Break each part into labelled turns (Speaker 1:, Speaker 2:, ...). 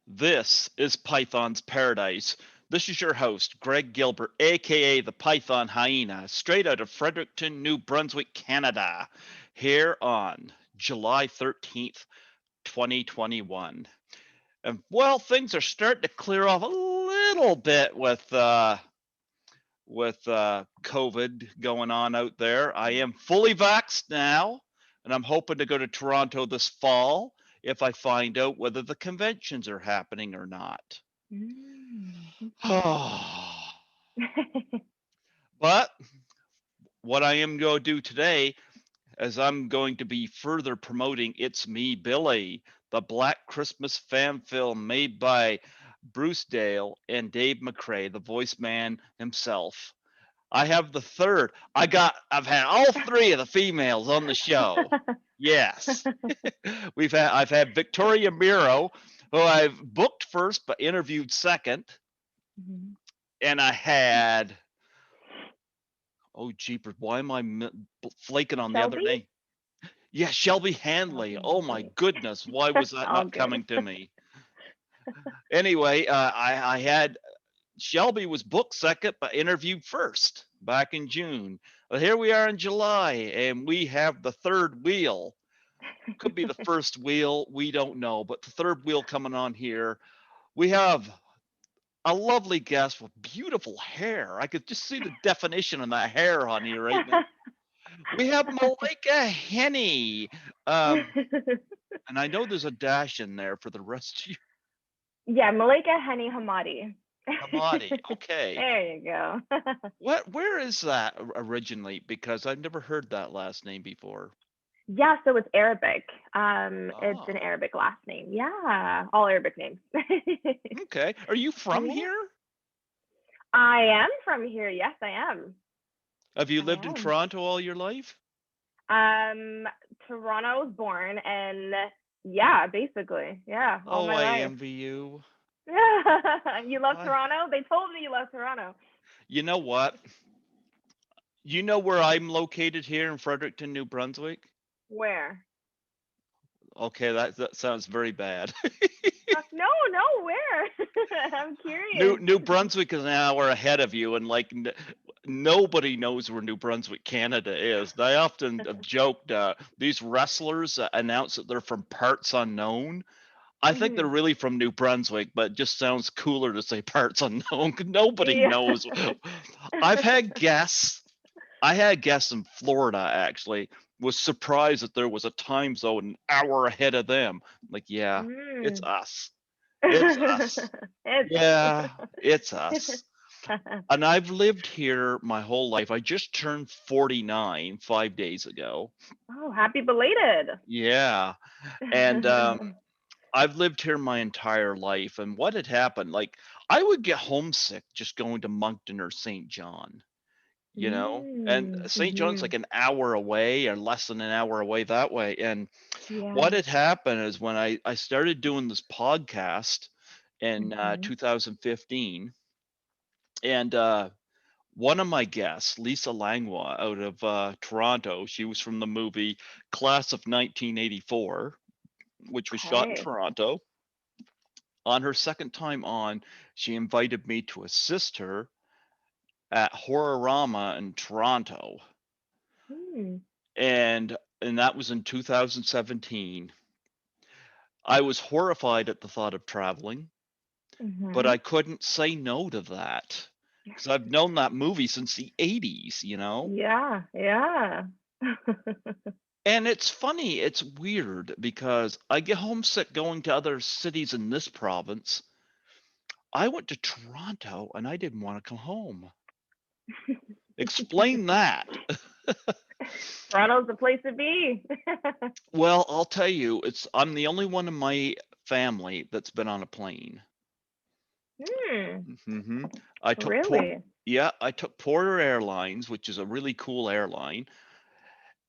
Speaker 1: This is Python's Paradise. This is your host, Greg Gilbert, aka the Python Hyena, straight out of Fredericton, New Brunswick, Canada, here on July 13th, 2021. And well, things are starting to clear off a little bit with COVID going on out there. I am fully vaxxed now, and I'm hoping to go to Toronto this fall if I find out whether the conventions are happening or not.
Speaker 2: Mhm.
Speaker 1: But what I am going to do today is I'm going to be further promoting It's Me, Billy, the Black Christmas fan film made by Bruce Dale and Dave McCrae, the voice man himself. I have the third. I've had all three of the females on the show. Yes. I've had Victoria Miro, who I've booked first but interviewed second,
Speaker 2: Mhm.
Speaker 1: and I had oh jeepers, why am I flaking on the other
Speaker 2: Shelby?
Speaker 1: name? Yeah, Shelby Hanley.
Speaker 2: Shelby
Speaker 1: Oh my
Speaker 2: Hanley.
Speaker 1: goodness, why was that
Speaker 2: All
Speaker 1: not
Speaker 2: good.
Speaker 1: coming to me? Anyway, I had Shelby was booked second but interviewed first back in June. But here we are in July, and we have the third wheel. Could be the first wheel, we don't know, but the third wheel coming on here. We have a lovely guest with beautiful hair. I could just see the definition in that hair on you right now. We have Malaika Hennie. Um, and I know there's a dash in there for the rest of you.
Speaker 2: Yeah, Malaika Hennie Hamadi.
Speaker 1: Hamadi. Okay.
Speaker 2: There you go.
Speaker 1: Where is that originally? Because I've never heard that last name before.
Speaker 2: Yeah, so it's Arabic. It's an
Speaker 1: Oh,
Speaker 2: Arabic last name. Yeah, all Arabic names.
Speaker 1: okay. Are you from
Speaker 2: Yeah,
Speaker 1: here?
Speaker 2: I am from here. Yes, I am.
Speaker 1: Have you
Speaker 2: I
Speaker 1: lived in
Speaker 2: am.
Speaker 1: Toronto all your life?
Speaker 2: Um, Toronto was born, and yeah, basically, yeah, all
Speaker 1: Oh,
Speaker 2: my
Speaker 1: I
Speaker 2: life.
Speaker 1: envy you.
Speaker 2: You love
Speaker 1: I,
Speaker 2: Toronto? They told me you love Toronto.
Speaker 1: you know what? You know where I'm located here in Fredericton, New Brunswick?
Speaker 2: Where?
Speaker 1: Okay, that sounds very bad.
Speaker 2: No, no, where? I'm
Speaker 1: New
Speaker 2: curious.
Speaker 1: New Brunswick is an hour ahead of you, and like nobody knows where New Brunswick, Canada is. I often have joked these wrestlers announce that they're from parts unknown. I think they're
Speaker 2: Mhm.
Speaker 1: really from New Brunswick, but it just sounds cooler to say parts unknown 'cause nobody
Speaker 2: Yeah.
Speaker 1: knows. I've had guests. I had guests in Florida actually. Was surprised that there was a time zone an hour ahead of them. Like, yeah, it's
Speaker 2: Mm.
Speaker 1: us. It's us.
Speaker 2: It's
Speaker 1: Yeah, it's
Speaker 2: us.
Speaker 1: us. And I've lived here my whole life. I just turned 49 5 days ago.
Speaker 2: Oh, happy belated.
Speaker 1: Yeah. And I've lived here my entire life. And what had happened, like, I would get homesick just going to Moncton or St. John, you know? And
Speaker 2: Mm.
Speaker 1: St. John's like
Speaker 2: Mhm.
Speaker 1: an hour away or less than an hour away that way. And what
Speaker 2: Yeah.
Speaker 1: had happened is when I started doing this podcast in
Speaker 2: Mhm.
Speaker 1: 2015, and one of my guests, Lisa Langlois out of Toronto, she was from the movie Class of 1984, which was shot in
Speaker 2: Okay.
Speaker 1: Toronto. On her second time on, she invited me to assist her at Horrorama in Toronto.
Speaker 2: Mm.
Speaker 1: And that was in 2017. I was horrified at the thought of traveling, but
Speaker 2: Mhm.
Speaker 1: I couldn't say no to that because I've known that movie since the 80s, you know?
Speaker 2: Yeah, yeah.
Speaker 1: And it's funny, it's weird because I get homesick going to other cities in this province. I went to Toronto and I didn't want to come home. Explain that.
Speaker 2: Toronto's the place to be.
Speaker 1: Well, I'll tell you, it's I'm the only one in my family that's been on a plane.
Speaker 2: Hmm.
Speaker 1: Hmm. I took Port,
Speaker 2: Really?
Speaker 1: yeah, I took Porter Airlines, which is a really cool airline,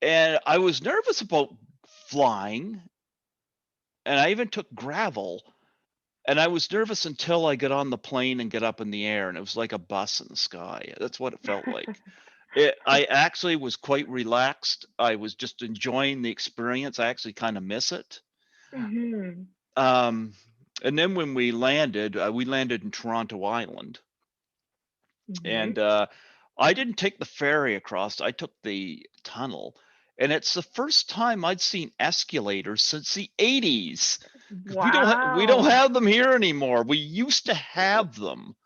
Speaker 1: and I was nervous about flying, and I even took Gravel, and I was nervous until I got on the plane and get up in the air, and it was like a bus in the sky. That's what it felt like. I actually was quite relaxed. I was just enjoying the experience. I actually kind of miss it.
Speaker 2: Mhm.
Speaker 1: Um, And then when we landed in Toronto Island,
Speaker 2: Mhm.
Speaker 1: and I didn't take the ferry across. I took the tunnel, and it's the first time I'd seen escalators since the 80s. Because we don't
Speaker 2: Wow.
Speaker 1: have them here anymore. We used to have them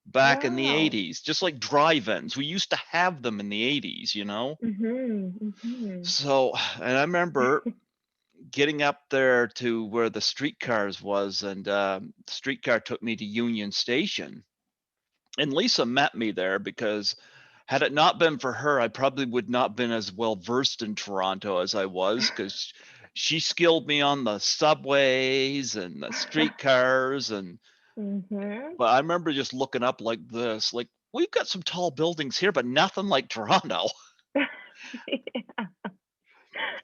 Speaker 1: back in the
Speaker 2: Wow.
Speaker 1: 80s, just like drive-ins. We used to have them in the 80s,
Speaker 2: Mhm. Mhm.
Speaker 1: So, and I remember getting up there to where the streetcars was, and the streetcar took me to Union Station. And Lisa met me there because had it not been for her, I probably would not been as well versed in Toronto as I was, because she skilled me on the subways and the streetcars. And
Speaker 2: Mhm.
Speaker 1: but I remember just looking up like this, like, we've got some tall buildings here, but nothing like Toronto.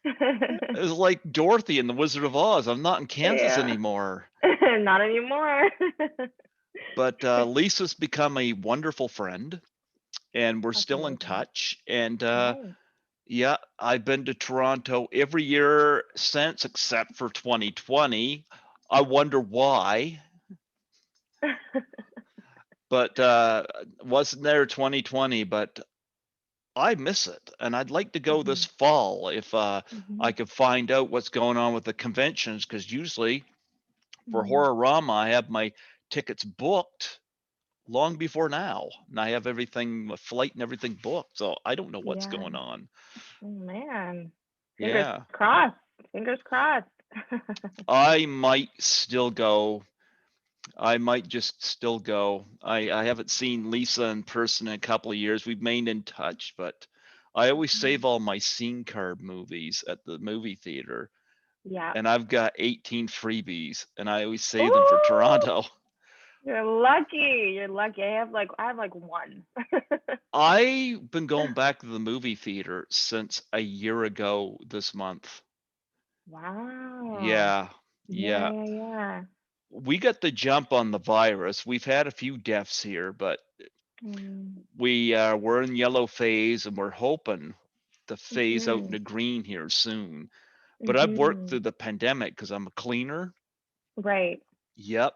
Speaker 1: It was like Dorothy in the Wizard of Oz. I'm not in Kansas
Speaker 2: Yeah.
Speaker 1: anymore.
Speaker 2: Not anymore.
Speaker 1: But Lisa's become a wonderful friend, and we're
Speaker 2: That's
Speaker 1: still in
Speaker 2: amazing.
Speaker 1: touch. And
Speaker 2: Nice.
Speaker 1: yeah, I've been to Toronto every year since, except for 2020. I wonder why, but wasn't there 2020, but I miss it. And I'd like to go this
Speaker 2: Mhm.
Speaker 1: fall if I
Speaker 2: Mhm.
Speaker 1: could find out what's going on with the conventions, because usually for
Speaker 2: Mhm.
Speaker 1: Horrorama, I have my tickets booked long before now. And I have everything, the flight and everything booked. So I don't know what's
Speaker 2: Yeah.
Speaker 1: going on.
Speaker 2: Oh man. Fingers
Speaker 1: Yeah.
Speaker 2: crossed. Fingers crossed.
Speaker 1: I might still go. I might just still go. I haven't seen Lisa in person in a couple of years. We've remained in touch, but I always save all my scene card movies at the movie theater,
Speaker 2: Yeah.
Speaker 1: and I've got 18 freebies, and I always save them for
Speaker 2: Ooh,
Speaker 1: Toronto.
Speaker 2: you're lucky. You're lucky. I have like one.
Speaker 1: I've been going back to the movie theater since a year ago this month.
Speaker 2: Wow.
Speaker 1: Yeah,
Speaker 2: Yeah,
Speaker 1: yeah.
Speaker 2: yeah, yeah.
Speaker 1: We got the jump on the virus. We've had a few deaths here, but
Speaker 2: Mm.
Speaker 1: we're in yellow phase, and we're hoping to phase out
Speaker 2: Mhm.
Speaker 1: into green here soon. But I've worked through
Speaker 2: Mhm.
Speaker 1: the pandemic because I'm a cleaner.
Speaker 2: Right.
Speaker 1: Yep.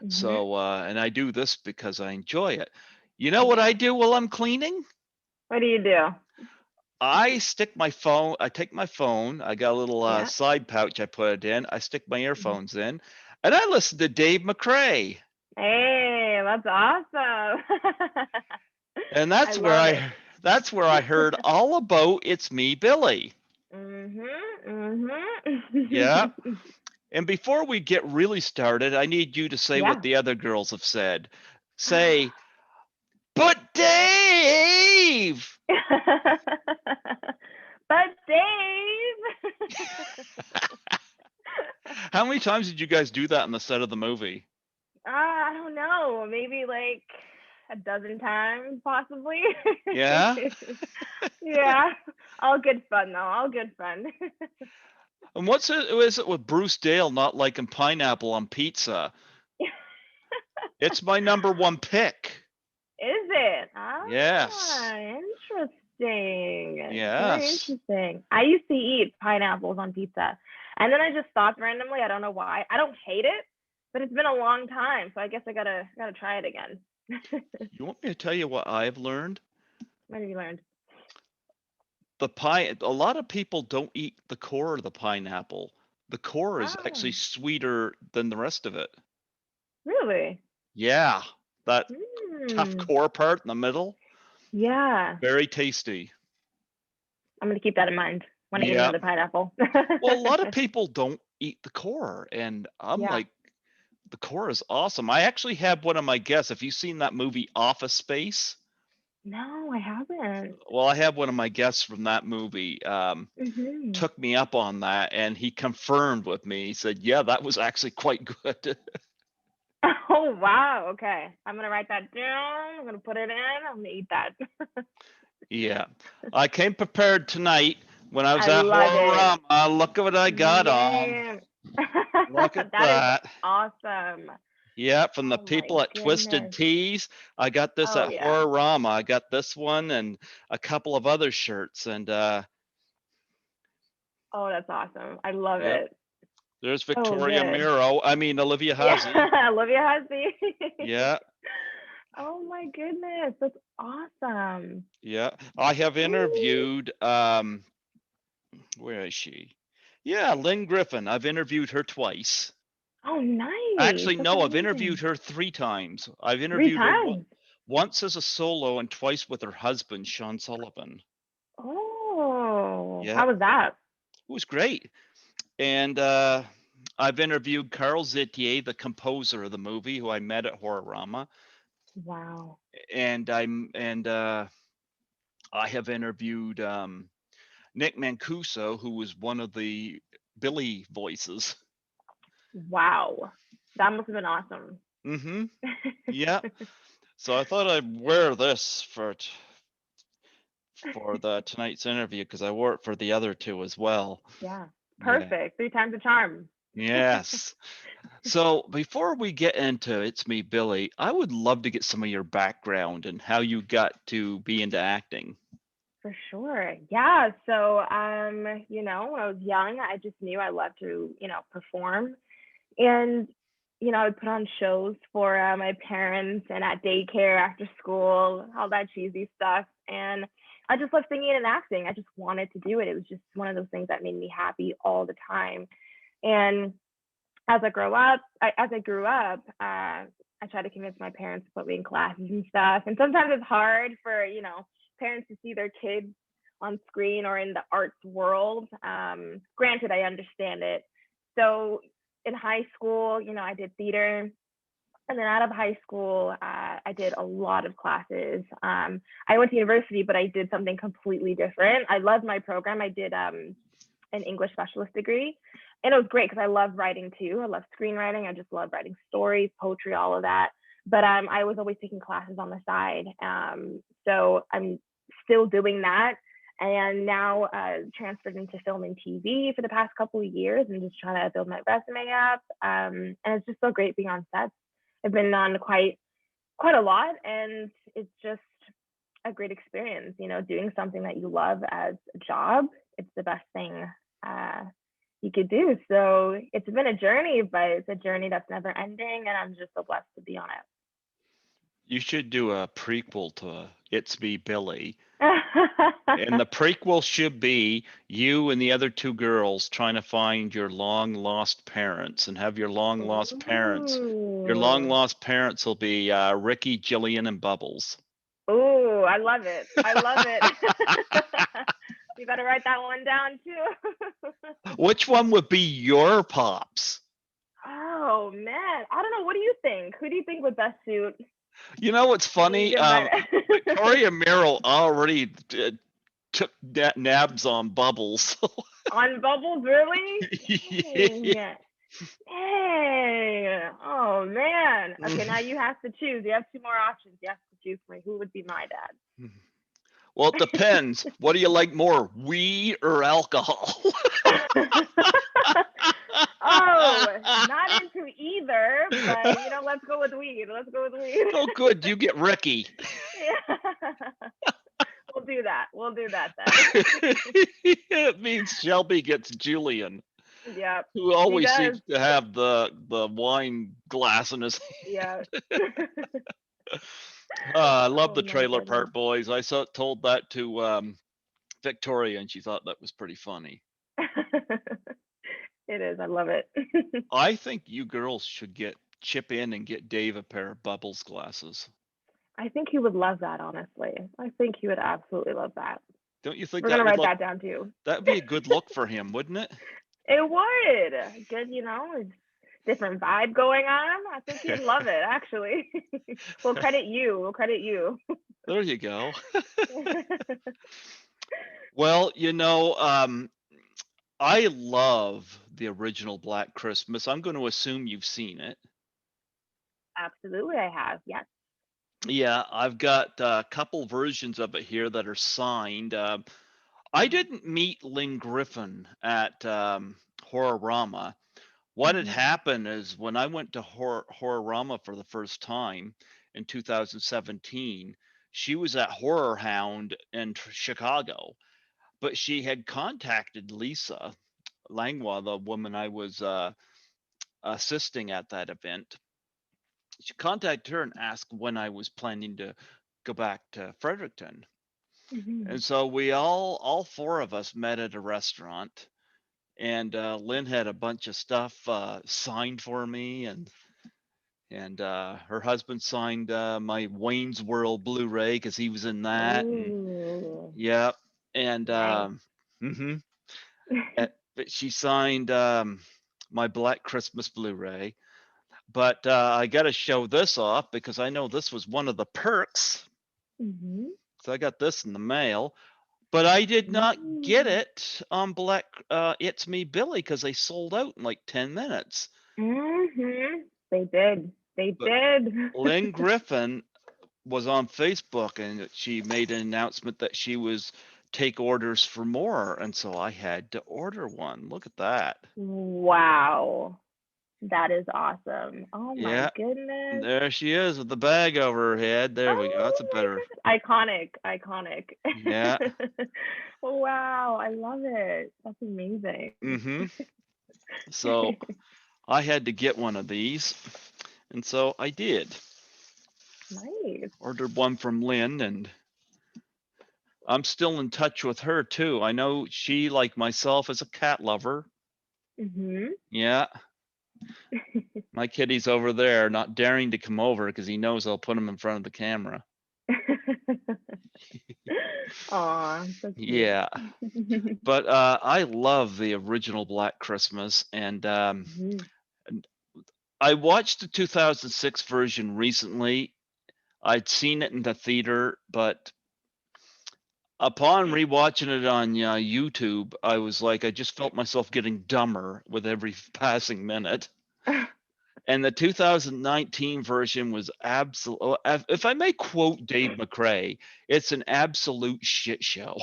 Speaker 2: Mhm.
Speaker 1: So and I do this because I enjoy it. You know what I
Speaker 2: Yeah.
Speaker 1: do while I'm cleaning?
Speaker 2: What do you do?
Speaker 1: I stick my phone. I take my phone. I got a little
Speaker 2: Yeah.
Speaker 1: side pouch. I put it in. I stick my
Speaker 2: Mhm.
Speaker 1: earphones in, and I listen to Dave McRae.
Speaker 2: Hey, that's awesome.
Speaker 1: And
Speaker 2: I love it.
Speaker 1: that's where I heard all about It's Me, Billy.
Speaker 2: Mhm.
Speaker 1: Yeah.
Speaker 2: Mhm.
Speaker 1: And before we get really started, I need you to say what
Speaker 2: Yeah.
Speaker 1: the other girls have said. Say, but Dave!
Speaker 2: But Dave.
Speaker 1: How many times did you guys do that on the set of the movie?
Speaker 2: I don't know, maybe like a dozen times, possibly.
Speaker 1: Yeah?
Speaker 2: Yeah, all good fun though. All good fun.
Speaker 1: And is it with Bruce Dale not liking pineapple on pizza? It's my number one pick.
Speaker 2: Is it?
Speaker 1: Yes.
Speaker 2: Interesting. Very
Speaker 1: Yes.
Speaker 2: interesting. I used to eat pineapples on pizza, and then I just stopped randomly. I don't know why. I don't hate it, but it's been a long time, so I guess I gotta try it again.
Speaker 1: You want me to tell you what I've learned?
Speaker 2: What have you learned?
Speaker 1: A lot of people don't eat the core of the pineapple. The core is
Speaker 2: Oh,
Speaker 1: actually sweeter than the rest of it.
Speaker 2: really?
Speaker 1: Yeah, that tough
Speaker 2: Hmm.
Speaker 1: core part in the middle,
Speaker 2: Yeah.
Speaker 1: very tasty.
Speaker 2: I'm gonna keep that in mind when I eat
Speaker 1: Yeah.
Speaker 2: another pineapple.
Speaker 1: Well, a lot of people don't eat the core, and I'm
Speaker 2: Yeah.
Speaker 1: like, the core is awesome. I actually have one of my guests. Have you seen that movie Office Space?
Speaker 2: No, I haven't.
Speaker 1: Well, I have one of my guests from that movie.
Speaker 2: Mhm.
Speaker 1: Took me up on that, and he confirmed with me. He said, "Yeah, that was actually quite good."
Speaker 2: Oh wow. Okay. I'm gonna write that down. I'm gonna put it in. I'm gonna eat that.
Speaker 1: Yeah, I came prepared tonight when I was
Speaker 2: I
Speaker 1: at
Speaker 2: love it.
Speaker 1: Horrorama. Look at what I got on.
Speaker 2: Man.
Speaker 1: Look at
Speaker 2: That is
Speaker 1: that.
Speaker 2: awesome.
Speaker 1: Yeah, from the
Speaker 2: Oh my
Speaker 1: people at Twisted
Speaker 2: goodness.
Speaker 1: Teas. I got this
Speaker 2: Oh
Speaker 1: at
Speaker 2: yeah.
Speaker 1: Horrorama. I got this one and a couple of other shirts. And
Speaker 2: Oh, that's awesome. I love
Speaker 1: yep.
Speaker 2: it.
Speaker 1: There's
Speaker 2: Oh,
Speaker 1: Victoria
Speaker 2: good.
Speaker 1: Miro. I mean, Olivia Hazy.
Speaker 2: Yeah, Olivia Husby.
Speaker 1: Yeah,
Speaker 2: Oh my goodness, that's awesome.
Speaker 1: yeah. I have
Speaker 2: Ooh.
Speaker 1: interviewed, where is she? Yeah, Lynn Griffin. I've interviewed her twice.
Speaker 2: Oh, nice.
Speaker 1: Actually,
Speaker 2: That's
Speaker 1: no, I've interviewed
Speaker 2: amazing.
Speaker 1: her 3 times. I've
Speaker 2: Three
Speaker 1: interviewed her
Speaker 2: times.
Speaker 1: once as a solo and twice with her husband, Sean Sullivan.
Speaker 2: Oh,
Speaker 1: Yeah,
Speaker 2: how was that?
Speaker 1: it was great. And I've interviewed Carl Zitier, the composer of the movie, who I met at Horrorama,
Speaker 2: Wow.
Speaker 1: and I have interviewed Nick Mancuso, who was one of the Billy voices.
Speaker 2: Wow. That must have been awesome.
Speaker 1: Mm-hmm. Yeah. So I thought I'd wear this for the tonight's interview because I wore it for the other two as well.
Speaker 2: Yeah.
Speaker 1: Yeah.
Speaker 2: Perfect. Three times a charm.
Speaker 1: Yes. So before we get into It's Me, Billy, I would love to get some of your background and how you got to be into acting.
Speaker 2: For sure. Yeah. So, when I was young, I just knew I loved to, perform. And, I would put on shows for my parents and at daycare, after school, all that cheesy stuff. And I just loved singing and acting. I just wanted to do it. It was just one of those things that made me happy all the time. And as I grew up, I tried to convince my parents to put me in classes and stuff. And sometimes it's hard for parents to see their kids on screen or in the arts world. Granted, I understand it. So in high school, I did theater. And then out of high school, I did a lot of classes. I went to university, but I did something completely different. I loved my program. I did an English specialist degree. And it was great because I love writing too. I love screenwriting. I just love writing stories, poetry, all of that. But I was always taking classes on the side. So I'm still doing that. And now transferred into film and TV for the past couple of years and just trying to build my resume up. And it's just so great being on sets. I've been on quite a lot, and it's just a great experience. Doing something that you love as a job. It's the best thing uh, you could do. So it's been a journey, but it's a journey that's never ending, and I'm just so blessed to be on
Speaker 1: You should do a prequel to It's Me, Billy. And
Speaker 2: it.
Speaker 1: the prequel should be you and the other two girls trying to find your long lost parents and have your long lost parents. Your long
Speaker 2: Ooh.
Speaker 1: lost parents will be Ricky, Jillian, and Bubbles.
Speaker 2: Ooh, I love it. I love it. You better write that one down too.
Speaker 1: Which one would be your pops?
Speaker 2: Oh man, I don't know. What do you think? Who do you think would best suit
Speaker 1: You know what's
Speaker 2: me
Speaker 1: funny?
Speaker 2: give my
Speaker 1: Victoria Merrill already took nabs on Bubbles.
Speaker 2: on Bubbles? Really?
Speaker 1: Yeah.
Speaker 2: Dang. Dang. Oh man. Okay, now you have to choose. You have two more options. You have to choose for me. Who would be my
Speaker 1: Well, it depends. What do you like more, weed or alcohol?
Speaker 2: dad? Oh, not into either, but let's go with weed. Let's go with weed.
Speaker 1: Oh, good. You get Ricky.
Speaker 2: Yeah. We'll do that. We'll do that then.
Speaker 1: It means Shelby gets Julian,
Speaker 2: Yeah,
Speaker 1: who
Speaker 2: he
Speaker 1: always
Speaker 2: does.
Speaker 1: seems to have the wine glass in his.
Speaker 2: Yeah.
Speaker 1: I love
Speaker 2: Oh
Speaker 1: the
Speaker 2: my
Speaker 1: Trailer
Speaker 2: goodness.
Speaker 1: Park Boys. I told that to Victoria, and she thought that was pretty funny.
Speaker 2: It is. I love it.
Speaker 1: I think you girls should chip in and get Dave a pair of Bubbles glasses.
Speaker 2: I think he would love that, honestly. I think he would absolutely love that.
Speaker 1: Don't you think
Speaker 2: We're gonna
Speaker 1: that would
Speaker 2: write
Speaker 1: look
Speaker 2: that down too.
Speaker 1: that'd be a good look for him, wouldn't it?
Speaker 2: It would. Good, different vibe going on. I think he'd love it, actually. We'll credit you. We'll credit you.
Speaker 1: There you go. Well, I love the original Black Christmas. I'm going to assume you've seen it.
Speaker 2: Absolutely, I have. Yes.
Speaker 1: Yeah, I've got a couple versions of it here that are signed. I didn't meet Lynn Griffin at Horrorama. What had
Speaker 2: Mm-hmm.
Speaker 1: happened is when I went to Horrorama for the first time in 2017, she was at Horror Hound in Chicago, but she had contacted Lisa Langlois, the woman I was assisting at that event, she contacted her and asked when I was planning to go back to Fredericton.
Speaker 2: Mm-hmm.
Speaker 1: And so we all four of us met at a restaurant, and Lynn had a bunch of stuff signed for me, and her husband signed my Wayne's World Blu-ray because he was in that, and
Speaker 2: Ooh,
Speaker 1: yeah, and
Speaker 2: nice.
Speaker 1: hmm but she signed my Black Christmas Blu-ray. But I got to show this off because I know this was one of the perks.
Speaker 2: Mm-hmm.
Speaker 1: So I got this in the mail, but I did not get
Speaker 2: Mm.
Speaker 1: it on Black It's Me Billy because they sold out in like 10 minutes.
Speaker 2: Mm-hmm. They did. They
Speaker 1: But
Speaker 2: did.
Speaker 1: Lynn Griffin was on Facebook and she made an announcement that she was take orders for more, and so I had to order one. Look at that.
Speaker 2: Wow. That is awesome. Oh my
Speaker 1: Yeah,
Speaker 2: goodness.
Speaker 1: there she is with the bag over her head. There we go. That's
Speaker 2: Oh
Speaker 1: a
Speaker 2: my
Speaker 1: better.
Speaker 2: goodness. Iconic. Iconic.
Speaker 1: Yeah.
Speaker 2: Wow. I love it. That's amazing.
Speaker 1: Mm-hmm. So I had to get one of these, and so I did.
Speaker 2: Nice.
Speaker 1: Ordered one from Lynn, and I'm still in touch with her too. I know she, like myself, is a cat lover.
Speaker 2: Mm-hmm.
Speaker 1: Yeah, my kitty's over there, not daring to come over because he knows I'll put him in front of the camera.
Speaker 2: Aw, so cute.
Speaker 1: Yeah, but I love the original Black Christmas, and
Speaker 2: Mhm.
Speaker 1: I watched the 2006 version recently. I'd seen it in the theater, but upon rewatching it on YouTube, I was like, I just felt myself getting dumber with every passing minute. And the 2019 version was absolute. If I may quote Dave McRae, it's an absolute shit show.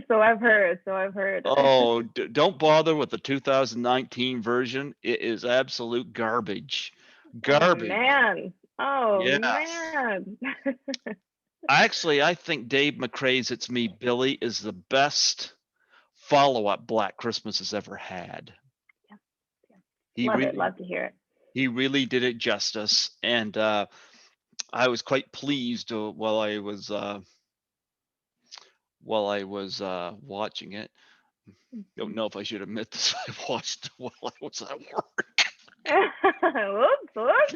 Speaker 2: So I've heard. So I've heard.
Speaker 1: Oh, don't bother with the 2019 version. It is absolute garbage.
Speaker 2: Oh
Speaker 1: Garbage.
Speaker 2: man. Oh
Speaker 1: Yes.
Speaker 2: man.
Speaker 1: Actually, I think Dave McRae's It's Me, Billy is the best follow-up Black Christmas has ever had.
Speaker 2: Yeah, yeah.
Speaker 1: He
Speaker 2: Love it.
Speaker 1: really
Speaker 2: Love to hear it.
Speaker 1: he really did it justice, and I was quite pleased while I was watching it. Don't know if I should admit this. I watched it while I was at work.
Speaker 2: Whoops, whoops.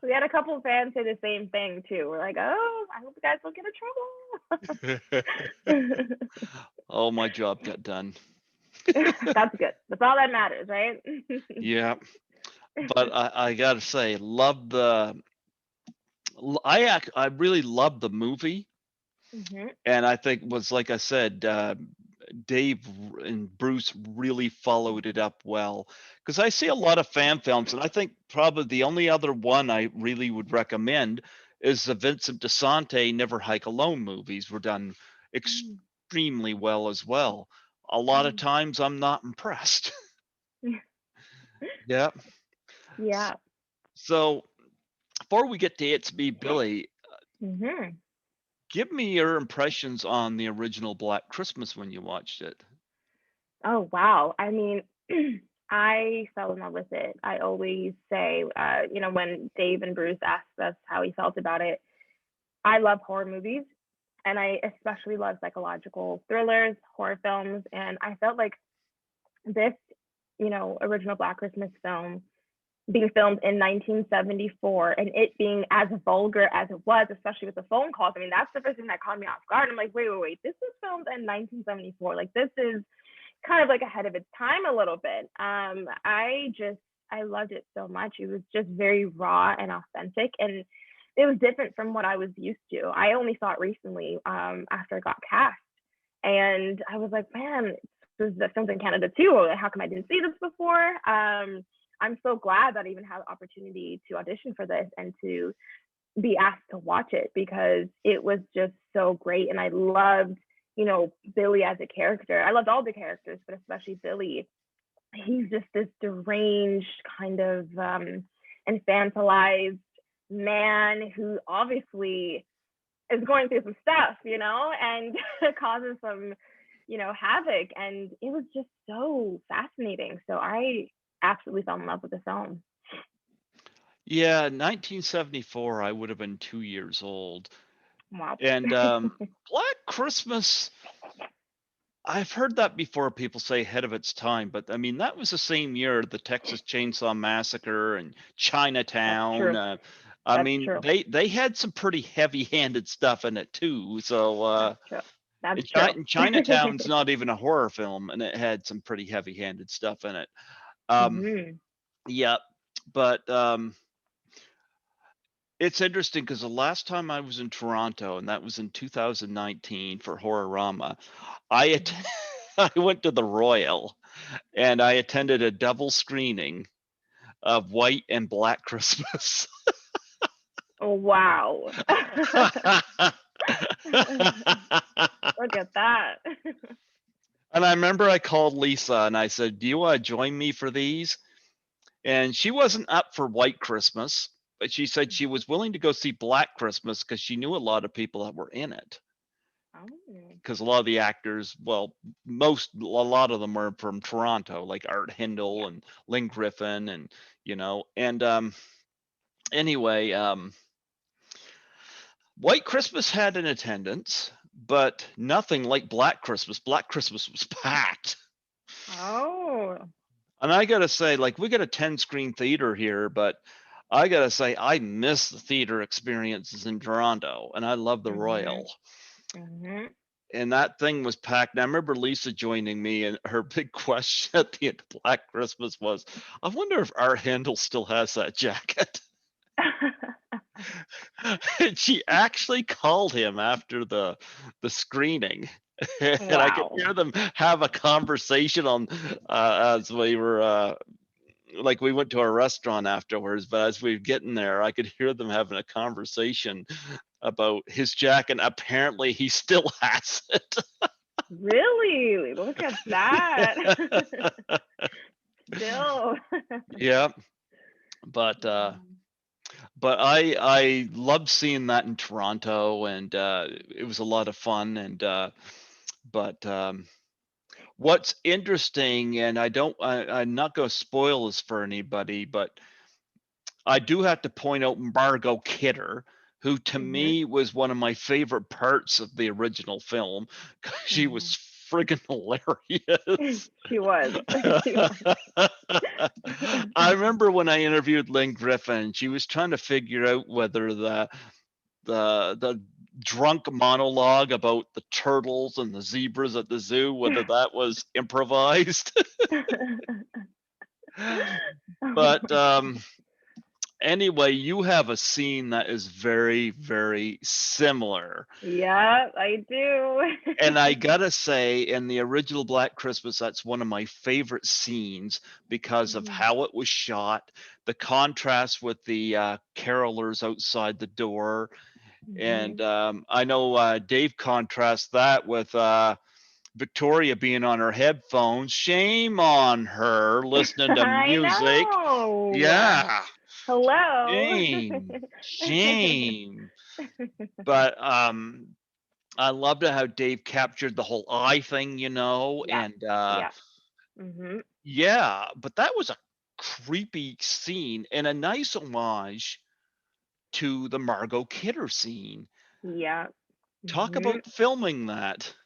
Speaker 2: We had a couple of fans say the same thing too. We're like, oh, I hope you guys don't get in trouble.
Speaker 1: Oh, my job got done.
Speaker 2: That's good. That's all that matters, right?
Speaker 1: Yeah, but I gotta say, I really loved the movie,
Speaker 2: Hmm.
Speaker 1: and I think was like I said, Dave and Bruce really followed it up well. Because I see a lot of fan films, and I think probably the only other one I really would recommend is the Vincent DeSante Never Hike Alone movies. Were done extremely well as well. A lot of times I'm not impressed. Yeah.
Speaker 2: Yeah.
Speaker 1: So before we get to It's Me, Billy,
Speaker 2: Hmm.
Speaker 1: give me your impressions on the original Black Christmas when you watched it.
Speaker 2: Oh wow. I mean, I fell in love with it. I always say, when Dave and Bruce asked us how he felt about it, I love horror movies, and I especially love psychological thrillers, horror films, and I felt like this, original Black Christmas film being filmed in 1974 and it being as vulgar as it was, especially with the phone calls. I mean, that's the first thing that caught me off guard. I'm like, wait, this was filmed in 1974. Like, this is kind of like ahead of its time a little bit. I loved it so much. It was just very raw and authentic, and it was different from what I was used to. I only saw it recently after it got cast, and I was like, man, this is the films in Canada too. How come I didn't see this before? I'm so glad that I even had the opportunity to audition for this and to be asked to watch it because it was just so great. And I loved, Billy as a character. I loved all the characters, but especially Billy. He's just this deranged kind of infantilized man who obviously is going through some stuff, and causes some, havoc. And it was just so fascinating. So I absolutely fell in love with the film.
Speaker 1: Yeah, 1974, I would have been 2 years old.
Speaker 2: Wow.
Speaker 1: And Black Christmas, I've heard that before, people say ahead of its time, but I mean, that was the same year the Texas Chainsaw Massacre and
Speaker 2: That's
Speaker 1: Chinatown.
Speaker 2: true.
Speaker 1: I
Speaker 2: That's
Speaker 1: mean,
Speaker 2: true.
Speaker 1: they had some pretty heavy-handed stuff in it too. So
Speaker 2: That's true. That's true.
Speaker 1: Chinatown's not even a horror film, and it had some pretty heavy-handed stuff in it. Um,
Speaker 2: Hmm.
Speaker 1: yeah, but it's interesting because the last time I was in Toronto, and that was in 2019 for Horrorama, I
Speaker 2: Hmm.
Speaker 1: I went to the Royal and I attended a double screening of White and Black Christmas.
Speaker 2: Oh, wow. Look at that.
Speaker 1: And I remember I called Lisa and I said, "Do you want to join me for these?" And she wasn't up for White Christmas, but she said she was willing to go see Black Christmas because she knew a lot of people that were in it.
Speaker 2: Oh.
Speaker 1: Because a lot of the actors, well, a lot of them were from Toronto, like Art Hindle
Speaker 2: Yeah.
Speaker 1: and Lynn Griffin, and and anyway, White Christmas had an attendance, but nothing like Black Christmas. Black Christmas was packed.
Speaker 2: Oh.
Speaker 1: And I gotta say, like, we got a 10-screen theater here, but I gotta say, I miss the theater experiences in Toronto, and I love the
Speaker 2: Mhm.
Speaker 1: Royal.
Speaker 2: Mhm.
Speaker 1: And that thing was packed. And I remember Lisa joining me, and her big question at the end of Black Christmas was, "I wonder if Art Handel still has that jacket." And she actually called him after the screening, and I could
Speaker 2: Wow.
Speaker 1: hear them have a conversation on as we were like we went to a restaurant afterwards. But as we were getting there, I could hear them having a conversation about his jacket. Apparently, he still has it.
Speaker 2: Really? Look at that. Still.
Speaker 1: Yeah, but I loved seeing that in Toronto, and it was a lot of fun. And but what's interesting, and I'm not going to spoil this for anybody, but I do have to point out Margot Kidder, who to
Speaker 2: Mhm.
Speaker 1: me was one of my favorite parts of the original film. 'Cause she was
Speaker 2: Mhm.
Speaker 1: friggin' hilarious.
Speaker 2: She was. She was.
Speaker 1: I remember when I interviewed Lynn Griffin, she was trying to figure out whether the drunk monologue about the turtles and the zebras at the zoo, whether that was improvised.
Speaker 2: Oh
Speaker 1: But
Speaker 2: my God.
Speaker 1: anyway, you have a scene that is very, very similar.
Speaker 2: Yeah, I do.
Speaker 1: And I gotta say, in the original Black Christmas, that's one of my favorite scenes because of
Speaker 2: Mhm.
Speaker 1: how it was shot, the contrast with the carolers outside the door. And
Speaker 2: Mhm.
Speaker 1: I know Dave contrasts that with Victoria being on her headphones. Shame on her listening to
Speaker 2: I
Speaker 1: music.
Speaker 2: know.
Speaker 1: Yeah,
Speaker 2: Hello.
Speaker 1: shame. But I loved it how Dave captured the whole eye thing,
Speaker 2: Yeah.
Speaker 1: and
Speaker 2: Yeah. Mhm.
Speaker 1: yeah, but that was a creepy scene and a nice homage to the Margot Kidder scene.
Speaker 2: Yeah.
Speaker 1: Talk
Speaker 2: Mhm.
Speaker 1: about filming that.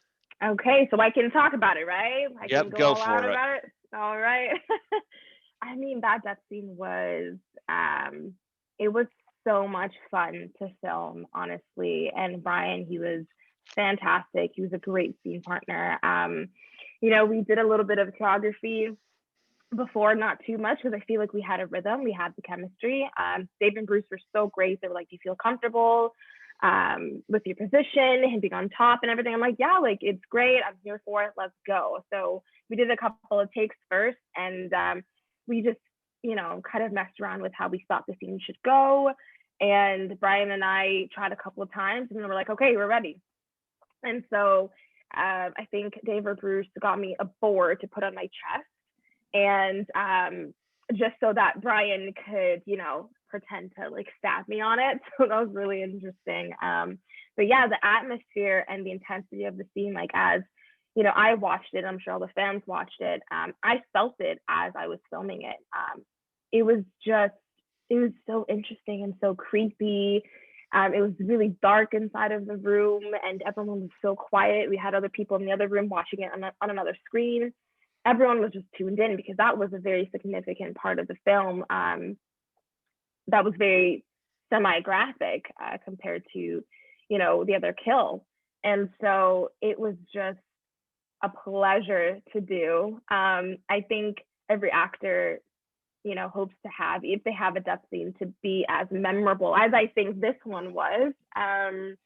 Speaker 2: Okay, so I can talk about it, right? I can
Speaker 1: Yep,
Speaker 2: go
Speaker 1: go
Speaker 2: all out
Speaker 1: for it.
Speaker 2: about it. All right. I mean, that death scene was um it was so much fun to film, honestly. And Brian, he was fantastic. He was a great scene partner. We did a little bit of choreography before, not too much, because I feel like we had a rhythm, we had the chemistry. Dave and Bruce were so great. They were like, "Do you feel comfortable with your position, him being on top and everything?" I'm like, "Yeah, like it's great. I'm here for it. Let's go." So we did a couple of takes first, and we just, kind of messed around with how we thought the scene should go. And Brian and I tried a couple of times, and then we're like, "Okay, we're ready." And so I think Dave or Bruce got me a board to put on my chest, and just so that Brian could, pretend to like stab me on it. So that was really interesting. but yeah, the atmosphere and the intensity of the scene, like as you know, I watched it, I'm sure all the fans watched it. I felt it as I was filming it. It was just, it was so interesting and so creepy. It was really dark inside of the room, and everyone was so quiet. We had other people in the other room watching it on another screen. Everyone was just tuned in because that was a very significant part of the film. That was very semi-graphic compared to, you know, the other kill. And so it was just a pleasure to do. I think every actor, you know, hopes to have, if they have a death scene, to be as memorable as I think this one was. And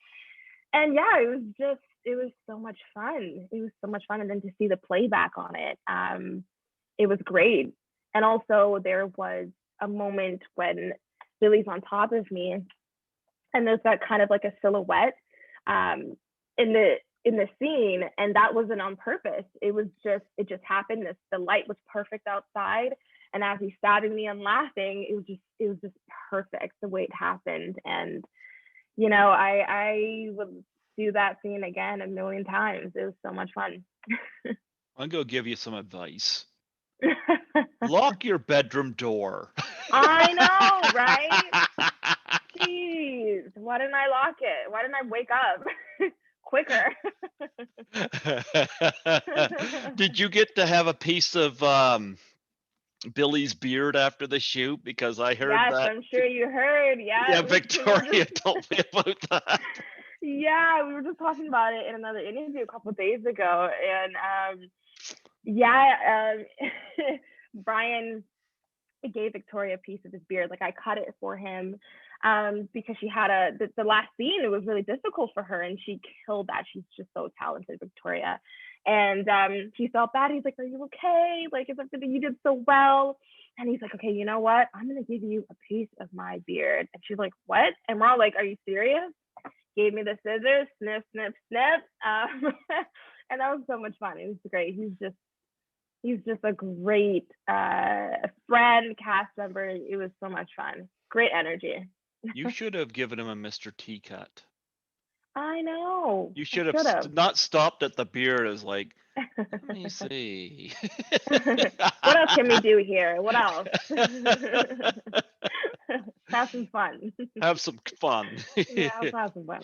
Speaker 2: yeah, it was so much fun. It was so much fun. And then to see the playback on it was great. And also there was a moment when Billy's on top of me, and there's that kind of like a silhouette in the scene, and that wasn't on purpose. It just happened. The light was perfect outside, and as he's stabbing me and laughing, it was just perfect the way it happened. And you know, I would do that scene again a million times. It was so much fun.
Speaker 1: I'm gonna give you some advice. Lock your bedroom door.
Speaker 2: I know, right? Jeez, why didn't I lock it? Why didn't I wake up quicker?
Speaker 1: Did you get to have a piece of Billy's beard after the shoot? Because I heard
Speaker 2: Yes,
Speaker 1: that.
Speaker 2: I'm sure you heard.
Speaker 1: Yeah,
Speaker 2: Yes.
Speaker 1: Victoria told me about that.
Speaker 2: Yeah, we were just talking about it in another interview a couple of days ago, and yeah, Brian gave Victoria a piece of his beard. Like I cut it for him because she had the last scene. It was really difficult for her, and she killed that. She's just so talented, Victoria. And he felt bad. He's like, "Are you okay? Like, is everything, you did so well?" And he's like, "Okay, you know what? I'm gonna give you a piece of my beard." And she's like, "What?" And we're all like, "Are you serious?" Gave me the scissors, snip, snip, snip. And that was so much fun. It was great. He's just a great friend, cast member. It was so much fun. Great energy.
Speaker 1: You should have given him a Mr. T cut.
Speaker 2: I know.
Speaker 1: You should have not stopped at the beard as like, let me see.
Speaker 2: What else can we do here? What else? Have some fun.
Speaker 1: Have some fun.
Speaker 2: Yeah, have some fun.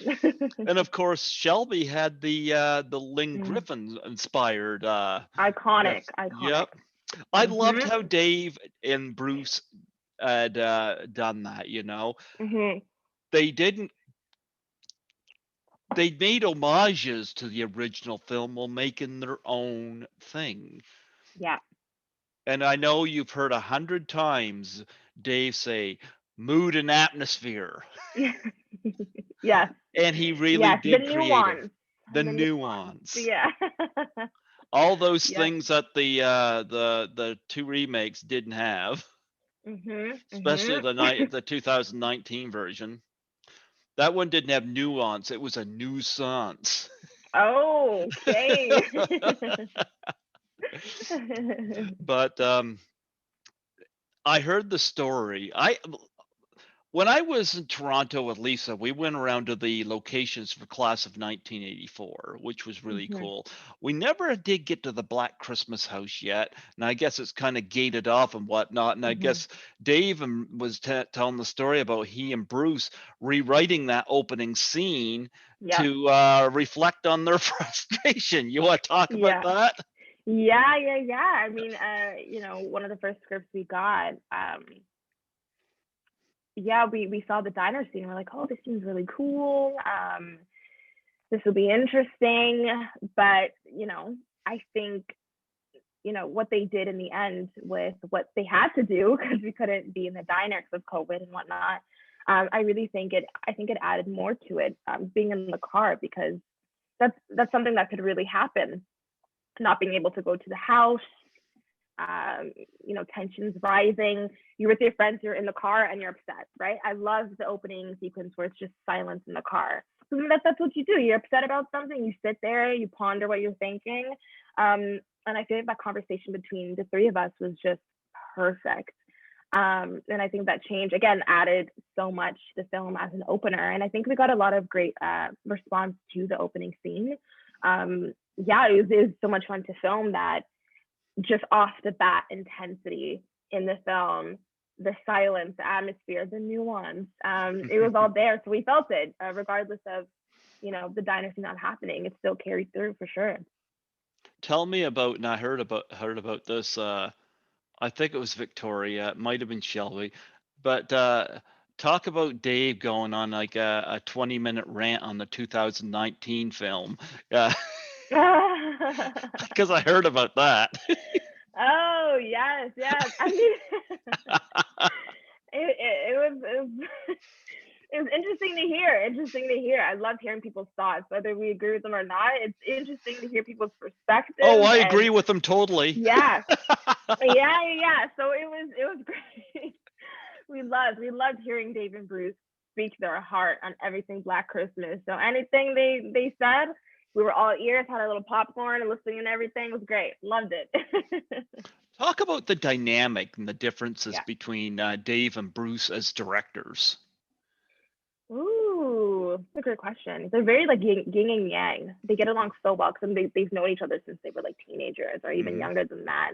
Speaker 1: And of course, Shelby had the Lynn Griffin inspired.
Speaker 2: Iconic.
Speaker 1: Yep. I loved how Dave and Bruce had done that. You know, they didn't. They made homages to the original film while making their own thing.
Speaker 2: Yeah.
Speaker 1: And I know you've heard 100 times Dave say mood and atmosphere.
Speaker 2: Yes.
Speaker 1: And he really did create the
Speaker 2: nuance.
Speaker 1: nuance.
Speaker 2: Yeah.
Speaker 1: All those things that the two remakes didn't have. Especially the 2019 version. That one didn't have nuance. It was a nuisance.
Speaker 2: Oh, okay.
Speaker 1: But I heard the story. When I was in Toronto with Lisa, we went around to the locations for class of 1984, which was really cool. We never did get to the Black Christmas house yet, and I guess it's kind of gated off and whatnot. And I guess Dave was telling the story about he and Bruce rewriting that opening scene to reflect on their frustration. You want to talk about that?
Speaker 2: Yeah. I mean, you know, one of the first scripts we got, we saw the diner scene. We're like, oh, this seems really cool. This will be interesting. But, you know, I think, you know, what they did in the end with what they had to do, because we couldn't be in the diner because of COVID and whatnot. I really think it added more to it, being in the car, because that's something that could really happen. Not being able to go to the house, you know, tensions rising. You're with your friends, you're in the car, and you're upset, right? I love the opening sequence where it's just silence in the car. That's what you do. You're upset about something, you sit there, you ponder what you're thinking. And I feel like that conversation between the three of us was just perfect. And I think that change again added so much to the film as an opener. And I think we got a lot of great response to the opening scene. Yeah, it was so much fun to film that. Just off the bat intensity in the film, the silence, the atmosphere, the nuance, it was all there. So we felt it, regardless of, the dynasty not happening. It still carried through for sure.
Speaker 1: Tell me about, and I heard about this. I think it was Victoria. It might have been Shelby, but talk about Dave going on like a 20-minute rant on the 2019 film. Because I heard about that.
Speaker 2: Oh yes, yes. I mean, it was it was interesting to hear. Interesting to hear. I love hearing people's thoughts, whether we agree with them or not. It's interesting to hear people's perspectives.
Speaker 1: Oh, I agree with them totally.
Speaker 2: Yeah, yeah. So it was great. We loved hearing Dave and Bruce speak their heart on everything Black Christmas. So anything they said, we were all ears, had our little popcorn and listening and everything. It was great. Loved it.
Speaker 1: Talk about the dynamic and the differences
Speaker 2: Yeah.
Speaker 1: between Dave and Bruce as directors.
Speaker 2: Ooh, that's a great question. They're very like yin and yang. They get along so well because they've known each other since they were like teenagers or even younger than that.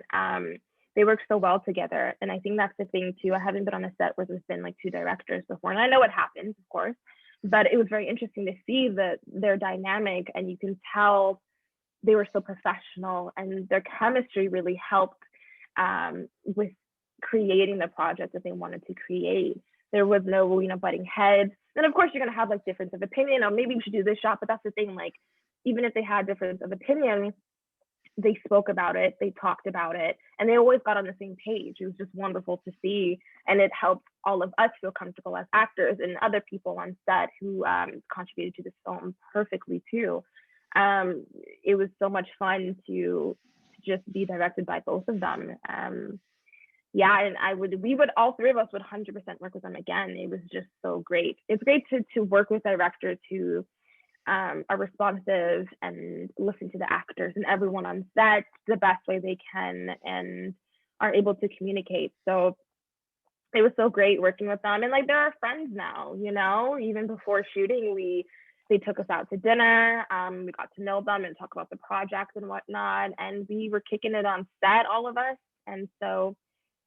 Speaker 2: They work so well together, and I think that's the thing too. I haven't been on a set where there's been like two directors before, and I know what happens, of course, but it was very interesting to see their dynamic, and you can tell they were so professional, and their chemistry really helped with creating the project that they wanted to create. There was no, butting heads. And of course, you're going to have like difference of opinion, or maybe we should do this shot. But that's the thing, like, even if they had difference of opinion, they spoke about it, they talked about it, and they always got on the same page. It was just wonderful to see. And it helped all of us feel comfortable as actors and other people on set who contributed to this film perfectly too. It was so much fun to just be directed by both of them. Yeah, and we would, all three of us would 100% work with them again. It was just so great. It's great to work with directors who are responsive and listen to the actors and everyone on set the best way they can and are able to communicate. So it was so great working with them. And like, they're our friends now, even before shooting, they took us out to dinner. We got to know them and talk about the project and whatnot. And we were kicking it on set, all of us. And so,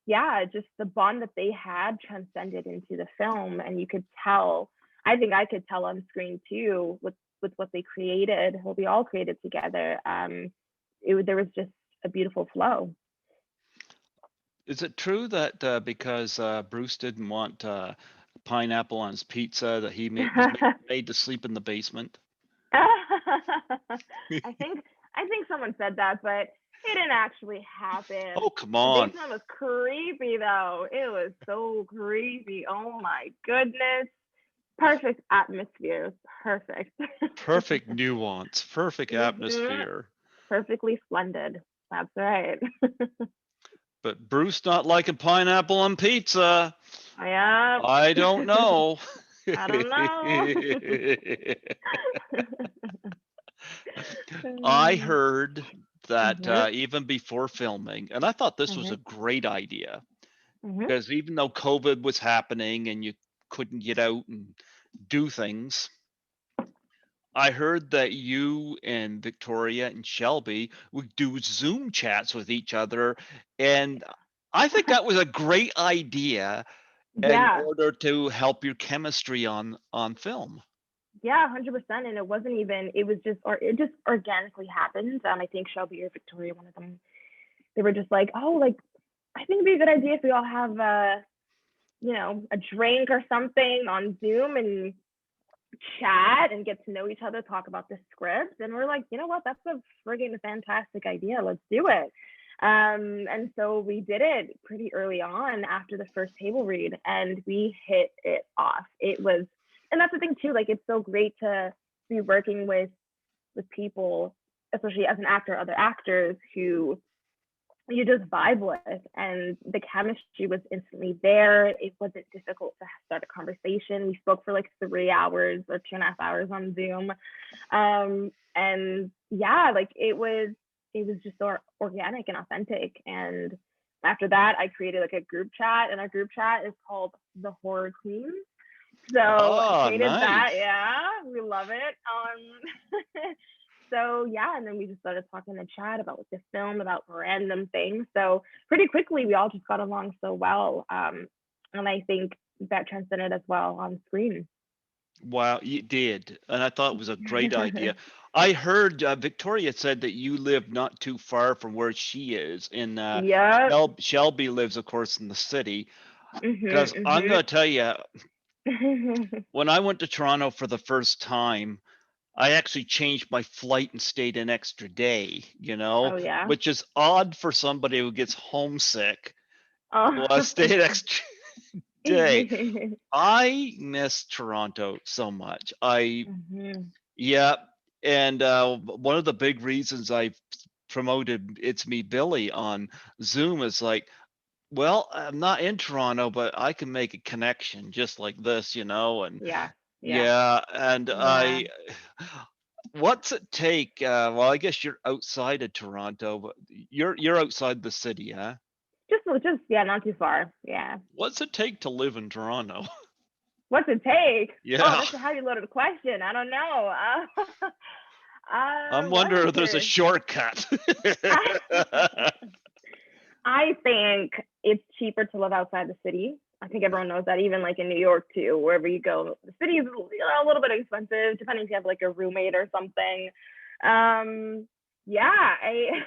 Speaker 2: yeah, just the bond that they had transcended into the film. And you could tell, I think I could tell on screen too, with what they created, what we all created together. There was just a beautiful flow.
Speaker 1: Is it true that because Bruce didn't want pineapple on his pizza, that he made to sleep in the basement?
Speaker 2: I think someone said that, but it didn't actually happen.
Speaker 1: Oh, come on.
Speaker 2: The basement was creepy though. It was so creepy. Oh my goodness. Perfect atmosphere. Perfect.
Speaker 1: Perfect nuance. Perfect atmosphere.
Speaker 2: Perfectly splendid. That's right.
Speaker 1: But Bruce not liking pineapple on pizza.
Speaker 2: Yeah.
Speaker 1: I don't know.
Speaker 2: I don't know.
Speaker 1: I heard that even before filming, and I thought this was a great idea, because even though COVID was happening and you couldn't get out and do things, I heard that you and Victoria and Shelby would do Zoom chats with each other, and I think that was a great idea in order to help your chemistry on film.
Speaker 2: Yeah, 100%. And it wasn't even, it just organically happened. I think Shelby or Victoria, one of them, they were just like, oh, like, I think it'd be a good idea if we all have a drink or something on Zoom and chat and get to know each other, talk about the script. And we're like, you know what, that's a friggin' fantastic idea. Let's do it. And so we did it pretty early on after the first table read, and we hit it off. And that's the thing too, like, it's so great to be working with people, especially as an actor, other actors who you just vibe with, and the chemistry was instantly there. It wasn't difficult to start a conversation. We spoke for like 3 hours or 2.5 hours on Zoom. And yeah, like it was just so organic and authentic. And after that, I created like a group chat, and our group chat is called the Horror Queens. So I
Speaker 1: Oh,
Speaker 2: created that.
Speaker 1: nice.
Speaker 2: Yeah, we love it. So yeah, and then we just started talking in the chat about the film, about random things. So pretty quickly, we all just got along so well, and I think that transcended as well on screen.
Speaker 1: Wow, you did. And I thought it was a great idea. I heard Victoria said that you live not too far from where she is. In
Speaker 2: Yep.
Speaker 1: Shelby lives, of course, in the city. Because I'm
Speaker 2: Mhm.
Speaker 1: going to tell you,
Speaker 2: Mhm.
Speaker 1: when I went to Toronto for the first time, I actually changed my flight and stayed an extra day,
Speaker 2: Oh yeah.
Speaker 1: which is odd for somebody who gets homesick to
Speaker 2: Oh.
Speaker 1: stay an extra day. I miss Toronto so much.
Speaker 2: Mhm.
Speaker 1: Yeah, and one of the big reasons I promoted It's Me Billy on Zoom is like, well, I'm not in Toronto, but I can make a connection just like this, and
Speaker 2: Yeah. Yeah.
Speaker 1: yeah, and
Speaker 2: Yeah.
Speaker 1: what's it take? Well, I guess you're outside of Toronto, but you're outside the city, huh?
Speaker 2: Just yeah, not too far. Yeah.
Speaker 1: What's it take to live in Toronto?
Speaker 2: What's it take? Oh,
Speaker 1: Yeah,
Speaker 2: that's a heavy loaded question. I don't know.
Speaker 1: I'm
Speaker 2: What
Speaker 1: wondering if there's a
Speaker 2: answer?
Speaker 1: shortcut.
Speaker 2: I think it's cheaper to live outside the city. I think everyone knows that, even like in New York too, wherever you go, the city is a little bit expensive, depending if you have like a roommate or something. Um, yeah, I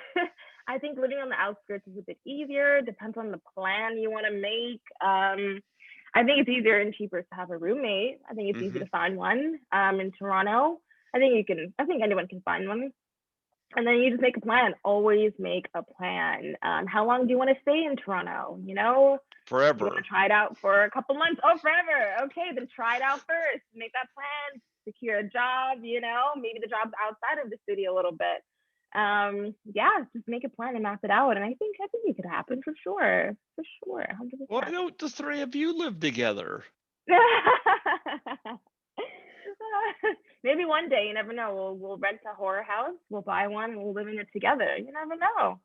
Speaker 2: I think living on the outskirts is a bit easier. Depends on the plan you want to make. I think it's easier and cheaper to have a roommate. I think it's easy
Speaker 1: Hmm.
Speaker 2: to find one. In Toronto, I think you can. I think anyone can find one, and then you just make a plan. Always make a plan. How long do you want to stay in Toronto? Do you want to
Speaker 1: Forever.
Speaker 2: try it out for a couple months? Oh, forever. Okay, then try it out first. Make that plan. Secure a job. Maybe the job's outside of the city a little bit. Yeah, just make a plan and map it out. And I think it could happen for sure,
Speaker 1: Why
Speaker 2: 100%.
Speaker 1: don't the three of you live together?
Speaker 2: Maybe one day, you never know. We'll rent a horror house, we'll buy one, we'll live in it together. You never know.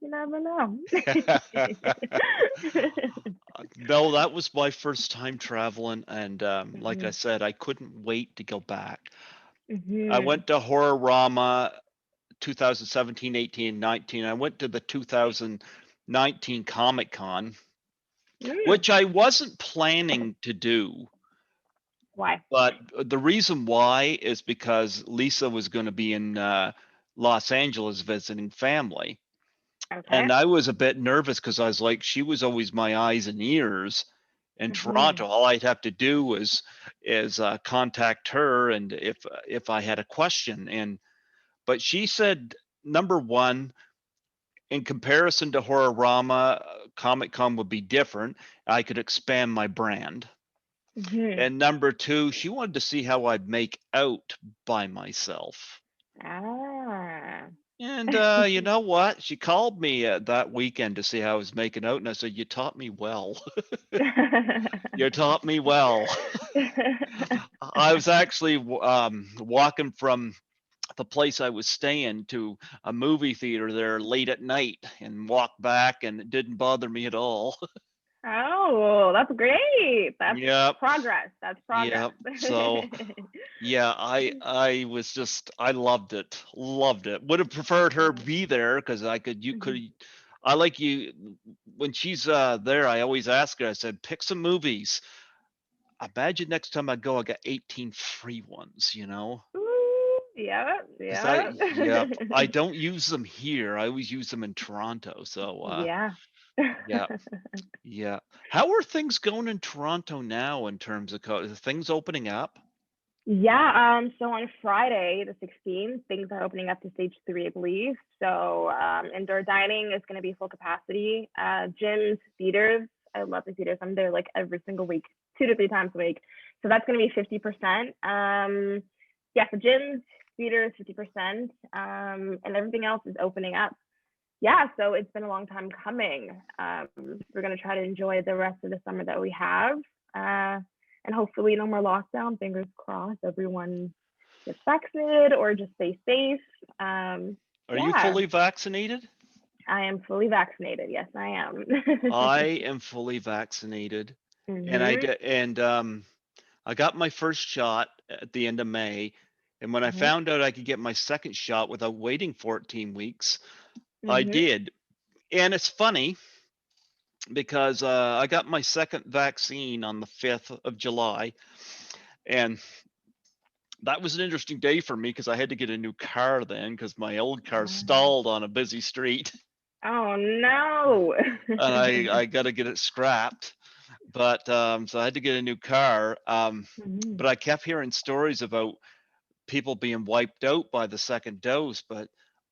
Speaker 2: You never know.
Speaker 1: No, that was my first time traveling, and like I
Speaker 2: Mhm.
Speaker 1: said, I couldn't wait to go back. I
Speaker 2: Mhm.
Speaker 1: went to Horrorama 2017, 18, 19. I went to the 2019 Comic Con,
Speaker 2: Mm.
Speaker 1: which I wasn't planning to do.
Speaker 2: Why?
Speaker 1: But the reason why is because Lisa was going to be in Los Angeles visiting family.
Speaker 2: Okay.
Speaker 1: And I was a bit nervous because I was like, she was always my eyes and ears in Toronto.
Speaker 2: Mhm.
Speaker 1: All I'd have to do is contact her, and if I had a question. And but she said, number one, in comparison to Horrorama, Comic Con would be different. I could expand my brand.
Speaker 2: Mhm.
Speaker 1: And number two, she wanted to see how I'd make out by myself.
Speaker 2: Ah.
Speaker 1: And you know what? She called me that weekend to see how I was making out, and I said, "You taught me well. You taught me well." I was actually walking from the place I was staying to a movie theater there late at night, and walked back, and it didn't bother me at all.
Speaker 2: Oh, that's great. That's
Speaker 1: Yep,
Speaker 2: progress. That's progress.
Speaker 1: yep. So yeah, I was just I loved it. Loved it. Would have preferred her
Speaker 2: Yeah.
Speaker 1: be there because I could you could
Speaker 2: Mhm.
Speaker 1: I like you when she's there, I always ask her, I said, pick some movies. Imagine next time I go, I got 18 free ones.
Speaker 2: Ooh, yeah,
Speaker 1: Because
Speaker 2: yeah.
Speaker 1: yep, I don't use them here. I always use them in Toronto. So
Speaker 2: Yeah.
Speaker 1: yeah, yeah. How are things going in Toronto now in terms of things opening up?
Speaker 2: Yeah, so on Friday, the 16th, things are opening up to stage three, I believe. So indoor dining is going to be full capacity. Gyms, theaters, I love the theaters. I'm there like every single week, 2 to 3 times a week. So that's going to be 50%. Yeah, so gyms, theaters, 50%, and everything else is opening up. Yeah, so it's been a long time coming. We're going to try to enjoy the rest of the summer that we have. Uh, and hopefully no more lockdown. Fingers crossed, everyone gets vaccinated or just stay safe.
Speaker 1: Are you
Speaker 2: Yeah,
Speaker 1: fully vaccinated?
Speaker 2: I am fully vaccinated. Yes, I am.
Speaker 1: I am fully vaccinated, and I
Speaker 2: Mhm.
Speaker 1: did, and I got my first shot at the end of May, and when I
Speaker 2: Mhm.
Speaker 1: found out I could get my second shot without waiting 14 weeks, I
Speaker 2: Mhm.
Speaker 1: did. And it's funny because I got my second vaccine on the 5th of July, and that was an interesting day for me because I had to get a new car then because my old car
Speaker 2: Oh,
Speaker 1: stalled on a busy street,
Speaker 2: oh no.
Speaker 1: and I got to get it scrapped. But so I had to get a new car.
Speaker 2: Mhm.
Speaker 1: But I kept hearing stories about people being wiped out by the second dose, but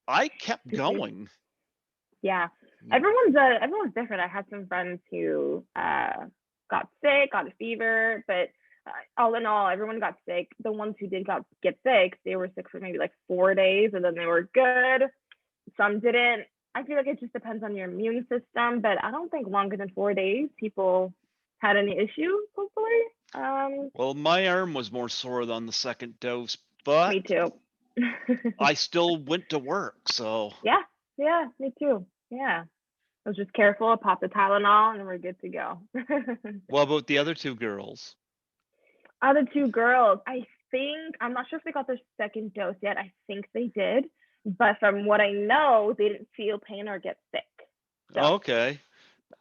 Speaker 1: I kept
Speaker 2: Did you?
Speaker 1: going.
Speaker 2: Yeah.
Speaker 1: Mm.
Speaker 2: Everyone's different. I had some friends who got sick, got a fever, but all in all, everyone got sick. The ones who did got get sick, they were sick for maybe like 4 days, and then they were good. Some didn't. I feel like it just depends on your immune system, but I don't think longer than 4 days people had any issues. Hopefully,
Speaker 1: Well, my arm was more sore on the second dose, but
Speaker 2: me too.
Speaker 1: I still went to work. So,
Speaker 2: Yeah, yeah, me too. Yeah, I was just careful. Pop the Tylenol, and we're good to go.
Speaker 1: what about the other two girls?
Speaker 2: Other two girls, I think I'm not sure if they got their second dose yet. I think they did, but from what I know, they didn't feel pain or get sick, so
Speaker 1: Okay.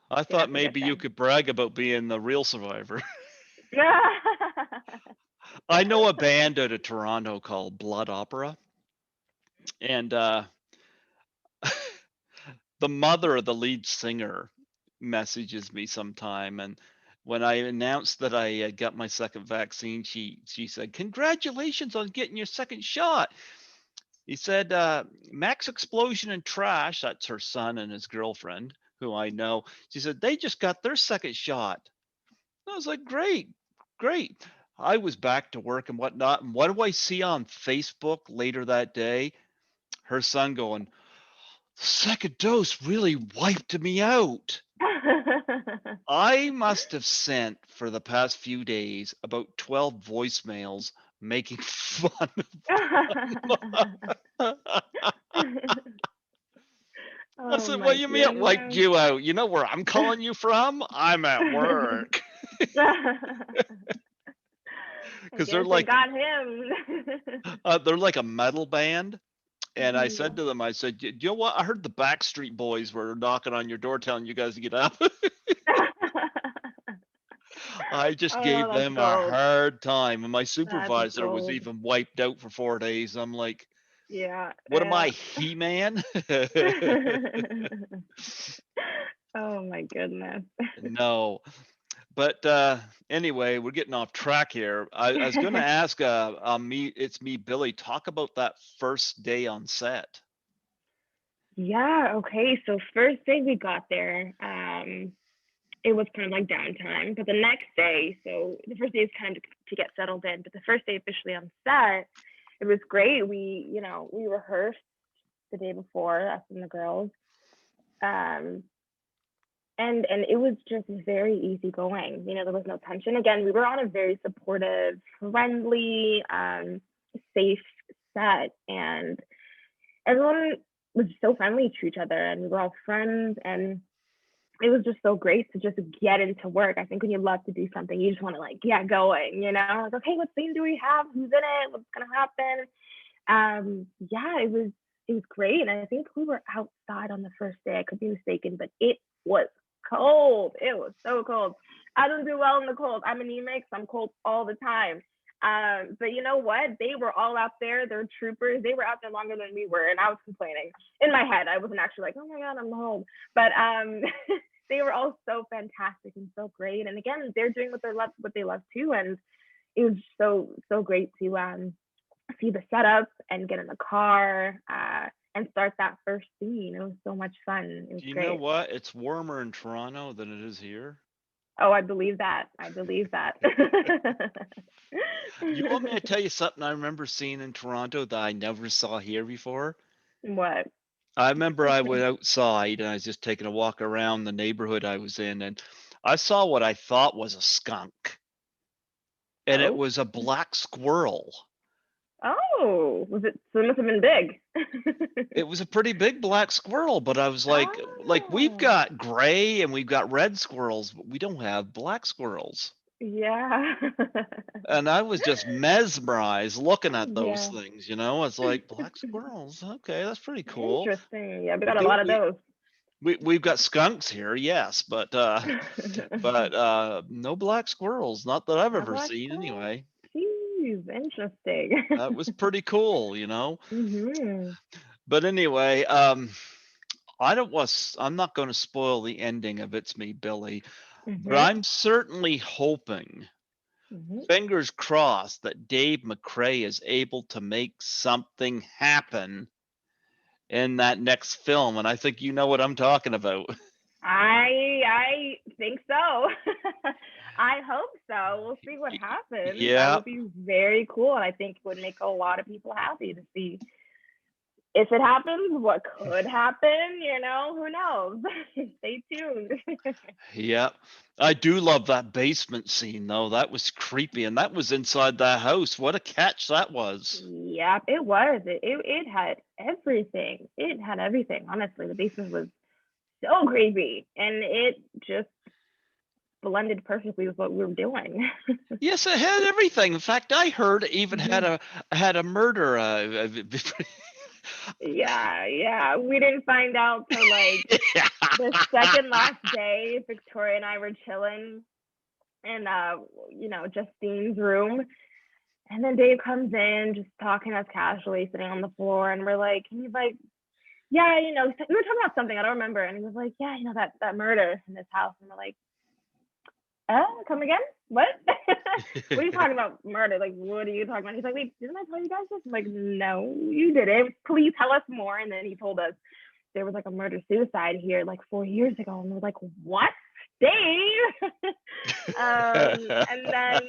Speaker 1: I
Speaker 2: I think
Speaker 1: thought
Speaker 2: that's a good
Speaker 1: maybe you
Speaker 2: thing.
Speaker 1: could brag about being the real survivor.
Speaker 2: Yeah.
Speaker 1: I know a band out of Toronto called Blood Opera, and the mother of the lead singer messages me sometime, and when I announced that I got my second vaccine, she said, "Congratulations on getting your second shot." He said, "Max Explosion and Trash," that's her son and his girlfriend, who I know. She said they just got their second shot. I was like, "Great, great." I was back to work and whatnot, and what do I see on Facebook later that day? Her son going, "Second dose really wiped me out." I must have sent for the past few days about 12 voicemails making fun of I
Speaker 2: Oh
Speaker 1: said, "What
Speaker 2: my
Speaker 1: do you mean it wiped
Speaker 2: goodness.
Speaker 1: you out? You know where I'm calling you from? I'm at work."
Speaker 2: I
Speaker 1: Because
Speaker 2: guess they got him.
Speaker 1: they're like a metal band. And I said
Speaker 2: Mhm.
Speaker 1: to them, I said, "Do you know what? I heard the Backstreet Boys were knocking on your door telling you guys to get up." I just
Speaker 2: Oh,
Speaker 1: gave
Speaker 2: that's
Speaker 1: them a
Speaker 2: gold.
Speaker 1: hard time. And my
Speaker 2: That's
Speaker 1: supervisor was
Speaker 2: gold.
Speaker 1: even wiped out for 4 days. I'm like,
Speaker 2: Yeah,
Speaker 1: "What am I,
Speaker 2: yeah.
Speaker 1: He-Man?"
Speaker 2: Oh my goodness.
Speaker 1: No. But anyway, we're getting off track here. I was going to ask, it's me, Billy, talk about that first day on set.
Speaker 2: Yeah, okay. So first day we got there, it was kind of like downtime. But the next day, so the first day is kind of to get settled in, but the first day officially on set, it was great. We rehearsed the day before, us and the girls. Um, and it was just very easy going. There was no tension. Again, we were on a very supportive, friendly, safe set, and everyone was so friendly to each other, and we were all friends, and it was just so great to just get into work. I think when you love to do something, you just want to like get going, like, okay, what scene do we have? Who's in it? What's gonna happen? Yeah, it was great. And I think we were outside on the first day. I could be mistaken, but it was cold. It was so cold. I don't do well in the cold. I'm anemic, so I'm cold all the time. But you know what? They were all out there. They're troopers. They were out there longer than we were, and I was complaining in my head. I wasn't actually like, oh my god, I'm home. But they were all so fantastic and so great. And again, they're doing what they love too. And it was so great to see the setup and get in the car and start that first scene. It was so much fun. It was
Speaker 1: Do you know
Speaker 2: great.
Speaker 1: what? It's warmer in Toronto than it is here.
Speaker 2: Oh, I believe that. I believe that.
Speaker 1: You want me to tell you something I remember seeing in Toronto that I never saw here before?
Speaker 2: What?
Speaker 1: I remember I went outside and I was just taking a walk around the neighborhood I was in, and I saw what I thought was a skunk, and it
Speaker 2: Oh.
Speaker 1: was a black squirrel.
Speaker 2: Oh, was it? So it must have been big.
Speaker 1: It was a pretty big black squirrel, but I was like we've
Speaker 2: Oh,
Speaker 1: got gray and we've got red squirrels, but we don't have black squirrels.
Speaker 2: yeah.
Speaker 1: And I was just mesmerized looking at those
Speaker 2: Yeah.
Speaker 1: things, you know. It's like black squirrels. Okay, that's pretty cool.
Speaker 2: Interesting. Yeah, we got a
Speaker 1: Do
Speaker 2: lot of
Speaker 1: we
Speaker 2: those.
Speaker 1: we've got skunks here, yes, but no black squirrels, not that I've
Speaker 2: No
Speaker 1: ever
Speaker 2: black
Speaker 1: seen
Speaker 2: squirrel.
Speaker 1: anyway.
Speaker 2: Jeez, interesting.
Speaker 1: That was pretty cool, you know.
Speaker 2: Mhm.
Speaker 1: But anyway, I'm not going to spoil the ending of It's Me, Billy, but
Speaker 2: Mhm.
Speaker 1: I'm certainly hoping,
Speaker 2: Mhm.
Speaker 1: fingers crossed, that Dave McCrae is able to make something happen in that next film, and I think you know what I'm talking about.
Speaker 2: I think so. I hope so. We'll see what happens. That
Speaker 1: Yeah,
Speaker 2: would be very cool, and I think it would make a lot of people happy to see if it happens, what could happen. Who knows? Stay tuned.
Speaker 1: yeah. I do love that basement scene though. That was creepy, and that was inside that house. What a catch that was.
Speaker 2: Yep, it was. It had everything. It had everything. Honestly, the basement was so creepy, and it just blended perfectly with what we were doing.
Speaker 1: Yes, it had everything. In fact, I heard it even had
Speaker 2: Mhm.
Speaker 1: a murder.
Speaker 2: Yeah, yeah. We didn't find out till like the second last day. Victoria and I were chilling in Justine's room. And then Dave comes in, just talking to us casually, sitting on the floor, and he's like, yeah, we were talking about something, I don't remember. And he was like, yeah, that murder in this house. And we're like, come again? What? What are you talking about? Murder? Like, what are you talking about? He's like, wait, didn't I tell you guys this? I'm like, no, you didn't. Please tell us more. And then he told us there was like a murder suicide here like 4 years ago. And we're like, what? Dave? And then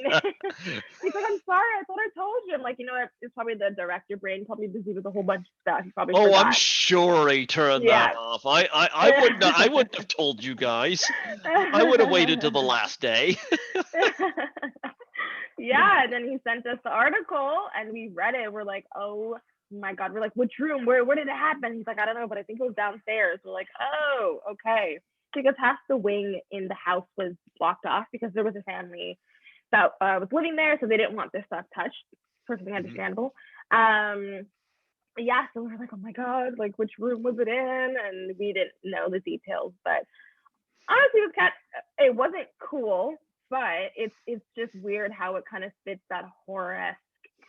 Speaker 2: he's like, I'm sorry, I thought I told you. I'm like, you know what? It's probably the director brain, probably busy with a whole bunch of stuff. He probably
Speaker 1: Oh, I'm
Speaker 2: forgot.
Speaker 1: sure he turned that
Speaker 2: Yeah.
Speaker 1: off. I wouldn't have told you guys. I would have waited till the last day.
Speaker 2: Yeah, and then he sent us the article and we read it. We're like, oh my God. We're like, which room? Where did it happen? He's like, I don't know, but I think it was downstairs. We're like, oh, okay. Because half the wing in the house was blocked off because there was a family that was living there, so they didn't want their stuff touched. Perfectly
Speaker 1: Mhm.
Speaker 2: understandable. Yeah, so we were like, oh my God, like which room was it in? And we didn't know the details, but honestly, it wasn't cool, but it's just weird how it kind of fits that horror-esque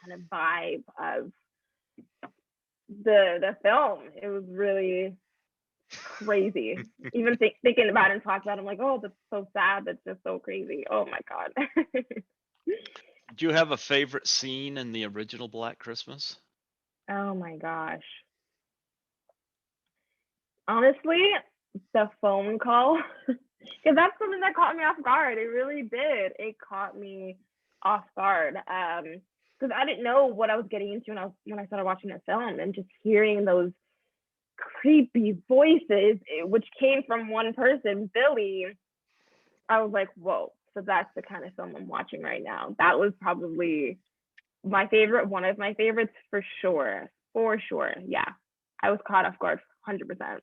Speaker 2: kind of vibe of the film. It was really crazy. Even thinking about it and talking about it, I'm like, oh, that's so sad. That's just so crazy. Oh my God.
Speaker 1: Do you have a favorite scene in the original Black Christmas?
Speaker 2: Oh my gosh. Honestly, the phone call, because that's something that caught me off guard. It really did. It caught me off guard. Because I didn't know what I was getting into when I started watching that film, and just hearing those creepy voices, which came from one person, Billy. I was like, whoa. So that's the kind of film I'm watching right now. That was probably my favorite, one of my favorites for sure. For sure. Yeah. I was caught off guard 100%.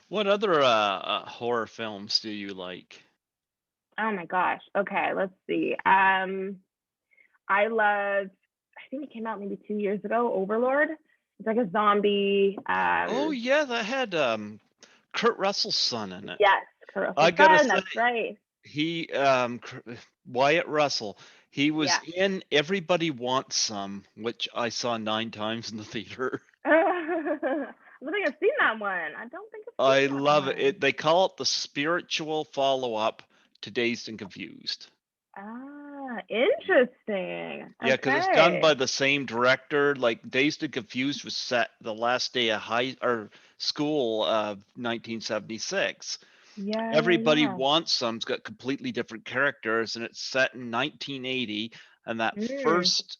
Speaker 1: What other horror films do you like?
Speaker 2: Oh my gosh. Okay, let's see. I love, I think it came out maybe 2 years ago, Overlord. It's like a zombie.
Speaker 1: Oh yeah, that had Kurt Russell's son in it.
Speaker 2: Yes, Kurt
Speaker 1: I
Speaker 2: Russell's
Speaker 1: gotta
Speaker 2: son,
Speaker 1: say,
Speaker 2: that's right.
Speaker 1: he Wyatt Russell, he was
Speaker 2: Yeah.
Speaker 1: in Everybody Wants Some, which I saw 9 times in the theater.
Speaker 2: I don't think I've seen that one. I don't think I've
Speaker 1: I
Speaker 2: seen that
Speaker 1: love it.
Speaker 2: one.
Speaker 1: They call it the spiritual follow-up to Dazed and Confused.
Speaker 2: Interesting.
Speaker 1: Yeah, because it's done
Speaker 2: Okay.
Speaker 1: by the same director. Like Dazed and Confused was set the last day of high or school of 1976.
Speaker 2: Yeah, yeah,
Speaker 1: Everybody
Speaker 2: yeah.
Speaker 1: Wants Some's got completely different characters, and it's set in 1980, and that
Speaker 2: Mm.
Speaker 1: first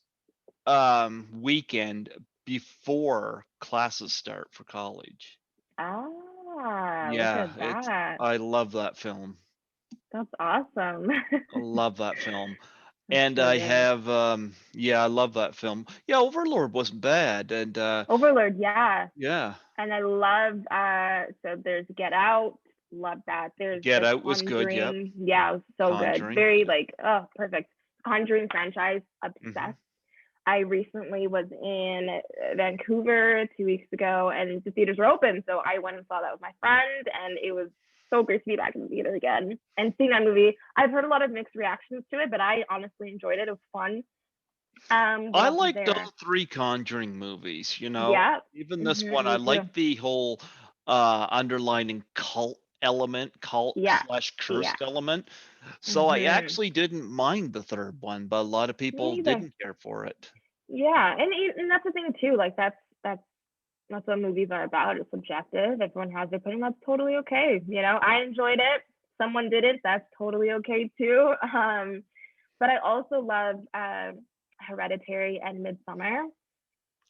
Speaker 1: weekend before classes start for college.
Speaker 2: Look
Speaker 1: Yeah,
Speaker 2: at
Speaker 1: it's
Speaker 2: that.
Speaker 1: I love that film.
Speaker 2: That's awesome.
Speaker 1: I love that film.
Speaker 2: That's
Speaker 1: And I
Speaker 2: brilliant.
Speaker 1: have, yeah, I love that film. Yeah, Overlord wasn't bad, and
Speaker 2: Overlord, yeah.
Speaker 1: yeah,
Speaker 2: And I love so there's Get Out, love that. There's
Speaker 1: Get
Speaker 2: The
Speaker 1: Out was good. Yep,
Speaker 2: Conjuring. Yeah, it was so good.
Speaker 1: Conjuring.
Speaker 2: Very
Speaker 1: Yep.
Speaker 2: like Perfect. Conjuring franchise,
Speaker 1: Hmm.
Speaker 2: obsessed. I recently was in Vancouver 2 weeks ago and the theaters were open. So I went and saw that with my friend and it was so great to be back in the theater again and seeing that movie. I've heard a lot of mixed reactions to it, but I honestly enjoyed it. It was fun. What
Speaker 1: I
Speaker 2: else is
Speaker 1: liked all
Speaker 2: there?
Speaker 1: three Conjuring movies.
Speaker 2: Yeah.
Speaker 1: Even this one, I
Speaker 2: Me too.
Speaker 1: like the whole underlining cult element, cult
Speaker 2: Yeah.
Speaker 1: slash
Speaker 2: Yeah.
Speaker 1: cursed element. So I
Speaker 2: hmm
Speaker 1: actually didn't mind the third one, but a lot of people
Speaker 2: Me either.
Speaker 1: didn't care for it.
Speaker 2: Yeah, and that's the thing too. Like that's what movies are about. It's subjective. Everyone has their opinion. That's totally okay. I enjoyed it. Someone did it. That's totally okay too. But I also love Hereditary and Midsummer.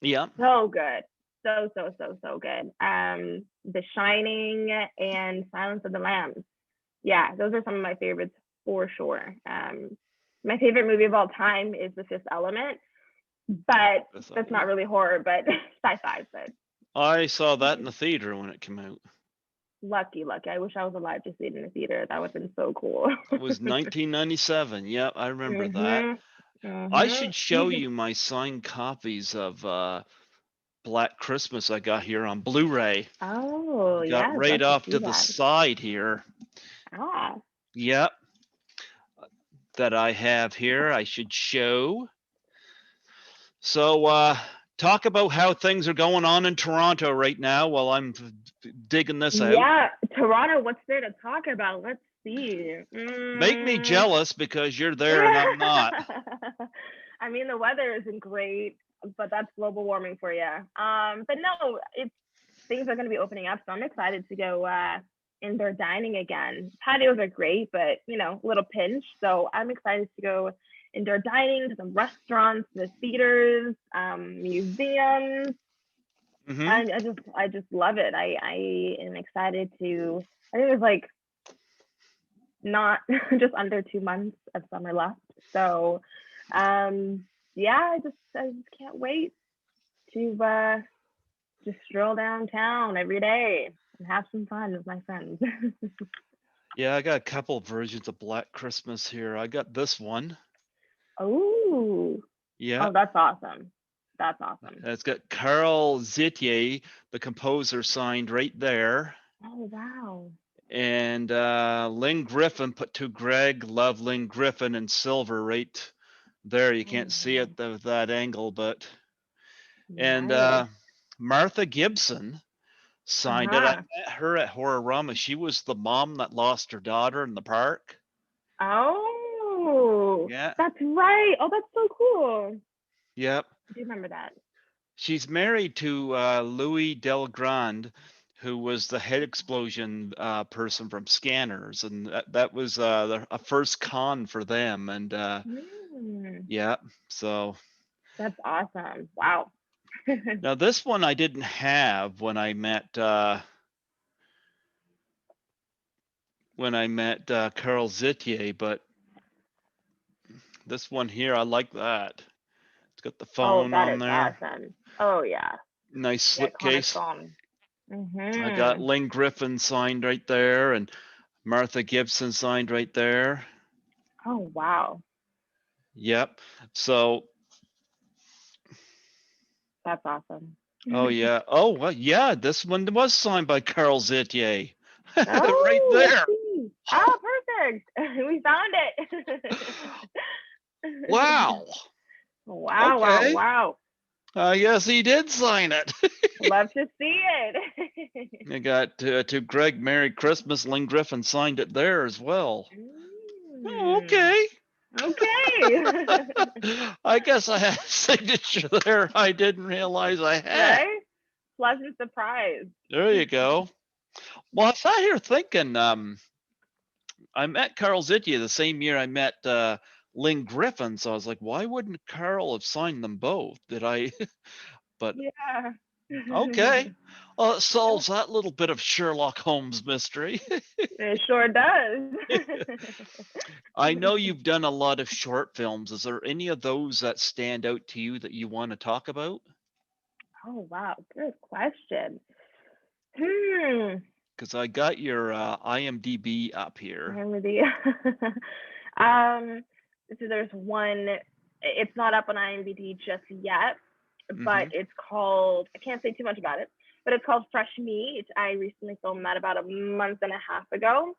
Speaker 1: Yeah,
Speaker 2: So good. So so so so good. The Shining and Silence of the Lambs. Yeah, those are some of my favorites for sure. My favorite movie of all time is The Fifth Element, but
Speaker 1: Fifth
Speaker 2: that's not
Speaker 1: Element.
Speaker 2: really horror, but sci-fi. But
Speaker 1: I saw that in the theater when it came out.
Speaker 2: lucky. I wish I was alive to see it in the theater. That would have been so cool.
Speaker 1: It was 1997. Yep, I remember that.
Speaker 2: mhm.
Speaker 1: I
Speaker 2: Mhm.
Speaker 1: should show you my signed copies of Black Christmas I got here on Blu-ray.
Speaker 2: Oh,
Speaker 1: Got
Speaker 2: yeah, I'd
Speaker 1: right
Speaker 2: love to
Speaker 1: off
Speaker 2: see
Speaker 1: to the
Speaker 2: that.
Speaker 1: side here.
Speaker 2: Ah.
Speaker 1: Yep, that I have here. I should show. So, talk about how things are going on in Toronto right now while I'm digging this out.
Speaker 2: Yeah, Toronto, what's there to talk about? Let's see.
Speaker 1: Make me jealous because you're there and I'm not.
Speaker 2: I mean, the weather isn't great, but that's global warming for you. But no, it's things are going to be opening up, so I'm excited to go indoor dining again. Patios are great, but a little pinch. So I'm excited to go indoor dining to some restaurants, the theaters, museums.
Speaker 1: Hmm.
Speaker 2: I just love it. I am excited to. I think there's like not just under 2 months of summer left. So yeah, I just can't wait to just stroll downtown every day and have some fun with my friends.
Speaker 1: Yeah, I got a couple versions of Black Christmas here. I got this one.
Speaker 2: Oh,
Speaker 1: Yeah,
Speaker 2: oh, that's awesome. That's awesome.
Speaker 1: it's got Carl Zitier, the composer, signed right there.
Speaker 2: Oh, wow.
Speaker 1: And Lynn Griffin put to Greg, love Lynn Griffin in silver right there. You
Speaker 2: Oh,
Speaker 1: can't see
Speaker 2: wow.
Speaker 1: it that angle, but and
Speaker 2: Nice.
Speaker 1: Martha Gibson signed it. I
Speaker 2: Uh-huh.
Speaker 1: met her at Horrorama. She was the mom that lost her daughter in the park.
Speaker 2: Oh,
Speaker 1: Yeah,
Speaker 2: that's right. Oh, that's so cool.
Speaker 1: yep.
Speaker 2: I do remember that.
Speaker 1: She's married to Louis Delgrand, who was the head explosion person from Scanners, and that was a first con for them. And
Speaker 2: Mm,
Speaker 1: yeah, so
Speaker 2: that's awesome. Wow.
Speaker 1: now this one I didn't have when I met Carl Zitier, but this one here I like that. It's got the
Speaker 2: Oh,
Speaker 1: phone
Speaker 2: that
Speaker 1: on
Speaker 2: is
Speaker 1: there,
Speaker 2: awesome. Oh yeah,
Speaker 1: nice
Speaker 2: the iconic
Speaker 1: slipcase.
Speaker 2: song.
Speaker 1: I got
Speaker 2: Mhm.
Speaker 1: Lynn Griffin signed right there, and Martha Gibson signed right there.
Speaker 2: Oh wow,
Speaker 1: Yep. So,
Speaker 2: that's awesome.
Speaker 1: oh yeah. Oh well, yeah. This one was signed by Carl Zitier, right
Speaker 2: Oh, let's
Speaker 1: there.
Speaker 2: see. Oh, perfect. We found it.
Speaker 1: Wow.
Speaker 2: Wow, wow,
Speaker 1: Okay.
Speaker 2: wow.
Speaker 1: Yes, he did sign it.
Speaker 2: Love to see it.
Speaker 1: I got to Greg Merry Christmas. Lynn Griffin signed it there as well. Oh,
Speaker 2: Mm,
Speaker 1: okay.
Speaker 2: okay.
Speaker 1: I guess I had a signature there. I didn't realize I had.
Speaker 2: Right? Pleasant surprise.
Speaker 1: There you go. Well, I sat here thinking, I met Carl Zittia the same year I met Lynn Griffin, so I was like, why wouldn't Carl have signed them both? Did I? But
Speaker 2: Yeah.
Speaker 1: okay. Well, it
Speaker 2: Yeah,
Speaker 1: solves that little bit of Sherlock Holmes mystery.
Speaker 2: it sure does.
Speaker 1: I know you've done a lot of short films. Is there any of those that stand out to you that you want to talk about?
Speaker 2: Oh wow, good question. Hmm.
Speaker 1: Because I got your IMDb up here.
Speaker 2: I'm with you. um, so there's one. It's not up on IMDb just yet, but
Speaker 1: Hmm.
Speaker 2: it's called. I can't say too much about it, but it's called Fresh Meat. I recently filmed that about a month and a half ago,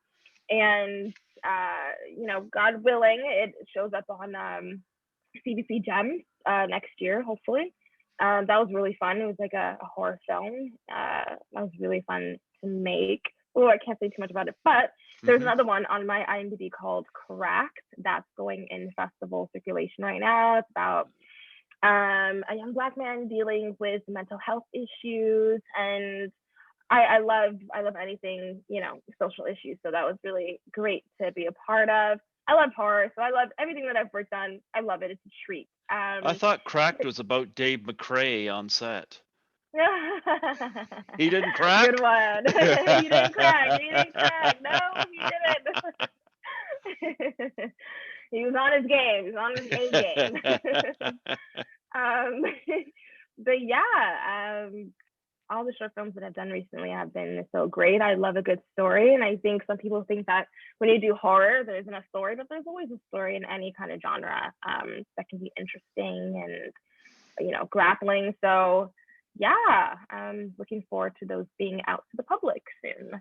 Speaker 2: and God willing, it shows up on CBC Gems next year, hopefully. That was really fun. It was like a horror film. That was really fun to make. Oh, I can't say too much about it, but there's
Speaker 1: Hmm.
Speaker 2: another one on my IMDb called Cracked that's going in festival circulation right now. It's about a young Black man dealing with mental health issues, and I love anything, social issues. So that was really great to be a part of. I love horror, so I love everything that I've worked on. I love it. It's a treat.
Speaker 1: I thought Cracked was about Dave McRae on set. He didn't
Speaker 2: Good
Speaker 1: crack?
Speaker 2: one. He didn't crack. He didn't crack. No, he didn't. He was on his game. He was on his A game. um, but yeah, all the short films that I've done recently have been so great. I love a good story. And I think some people think that when you do horror, there isn't a story, but there's always a story in any kind of genre that can be interesting and, grappling. So, yeah, I'm looking forward to those being out to the public soon.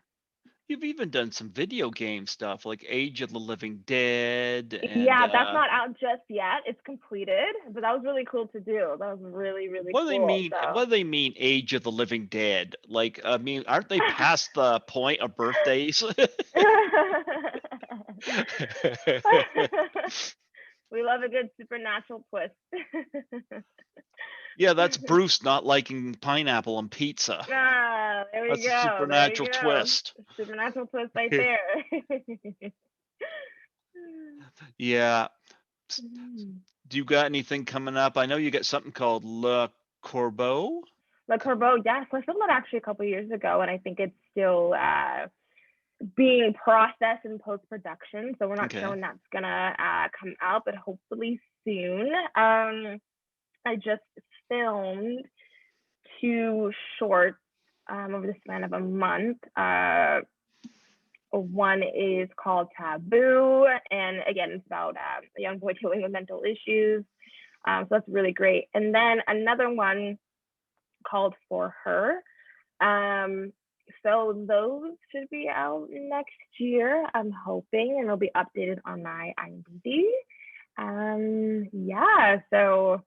Speaker 1: You've even done some video game stuff like Age of the Living Dead and
Speaker 2: Yeah, that's not out just yet. It's completed, but that was really cool to do. That was really, really
Speaker 1: what do they
Speaker 2: cool.
Speaker 1: mean?
Speaker 2: So,
Speaker 1: What do they mean? Age of the Living Dead? Like, I mean, aren't they past the point of birthdays?
Speaker 2: we love a good supernatural twist.
Speaker 1: Yeah, that's Bruce not liking pineapple on pizza.
Speaker 2: Ah, there we
Speaker 1: That's a
Speaker 2: go. There
Speaker 1: supernatural
Speaker 2: we go.
Speaker 1: twist.
Speaker 2: Supernatural twist right there.
Speaker 1: Yeah. Do you got anything coming up? I know you got something called Le Corbeau.
Speaker 2: Le Corbeau, yes, I filmed that actually a couple years ago, and I think it's still being processed in post production. So we're not sure
Speaker 1: Okay.
Speaker 2: when that's gonna come out, but hopefully soon. I just filmed two shorts over the span of a month. One is called Taboo, and again, it's about a young boy dealing with mental issues. So that's really great. And then another one called For Her. So those should be out next year, I'm hoping, and they'll be updated on my IMDb. Yeah, so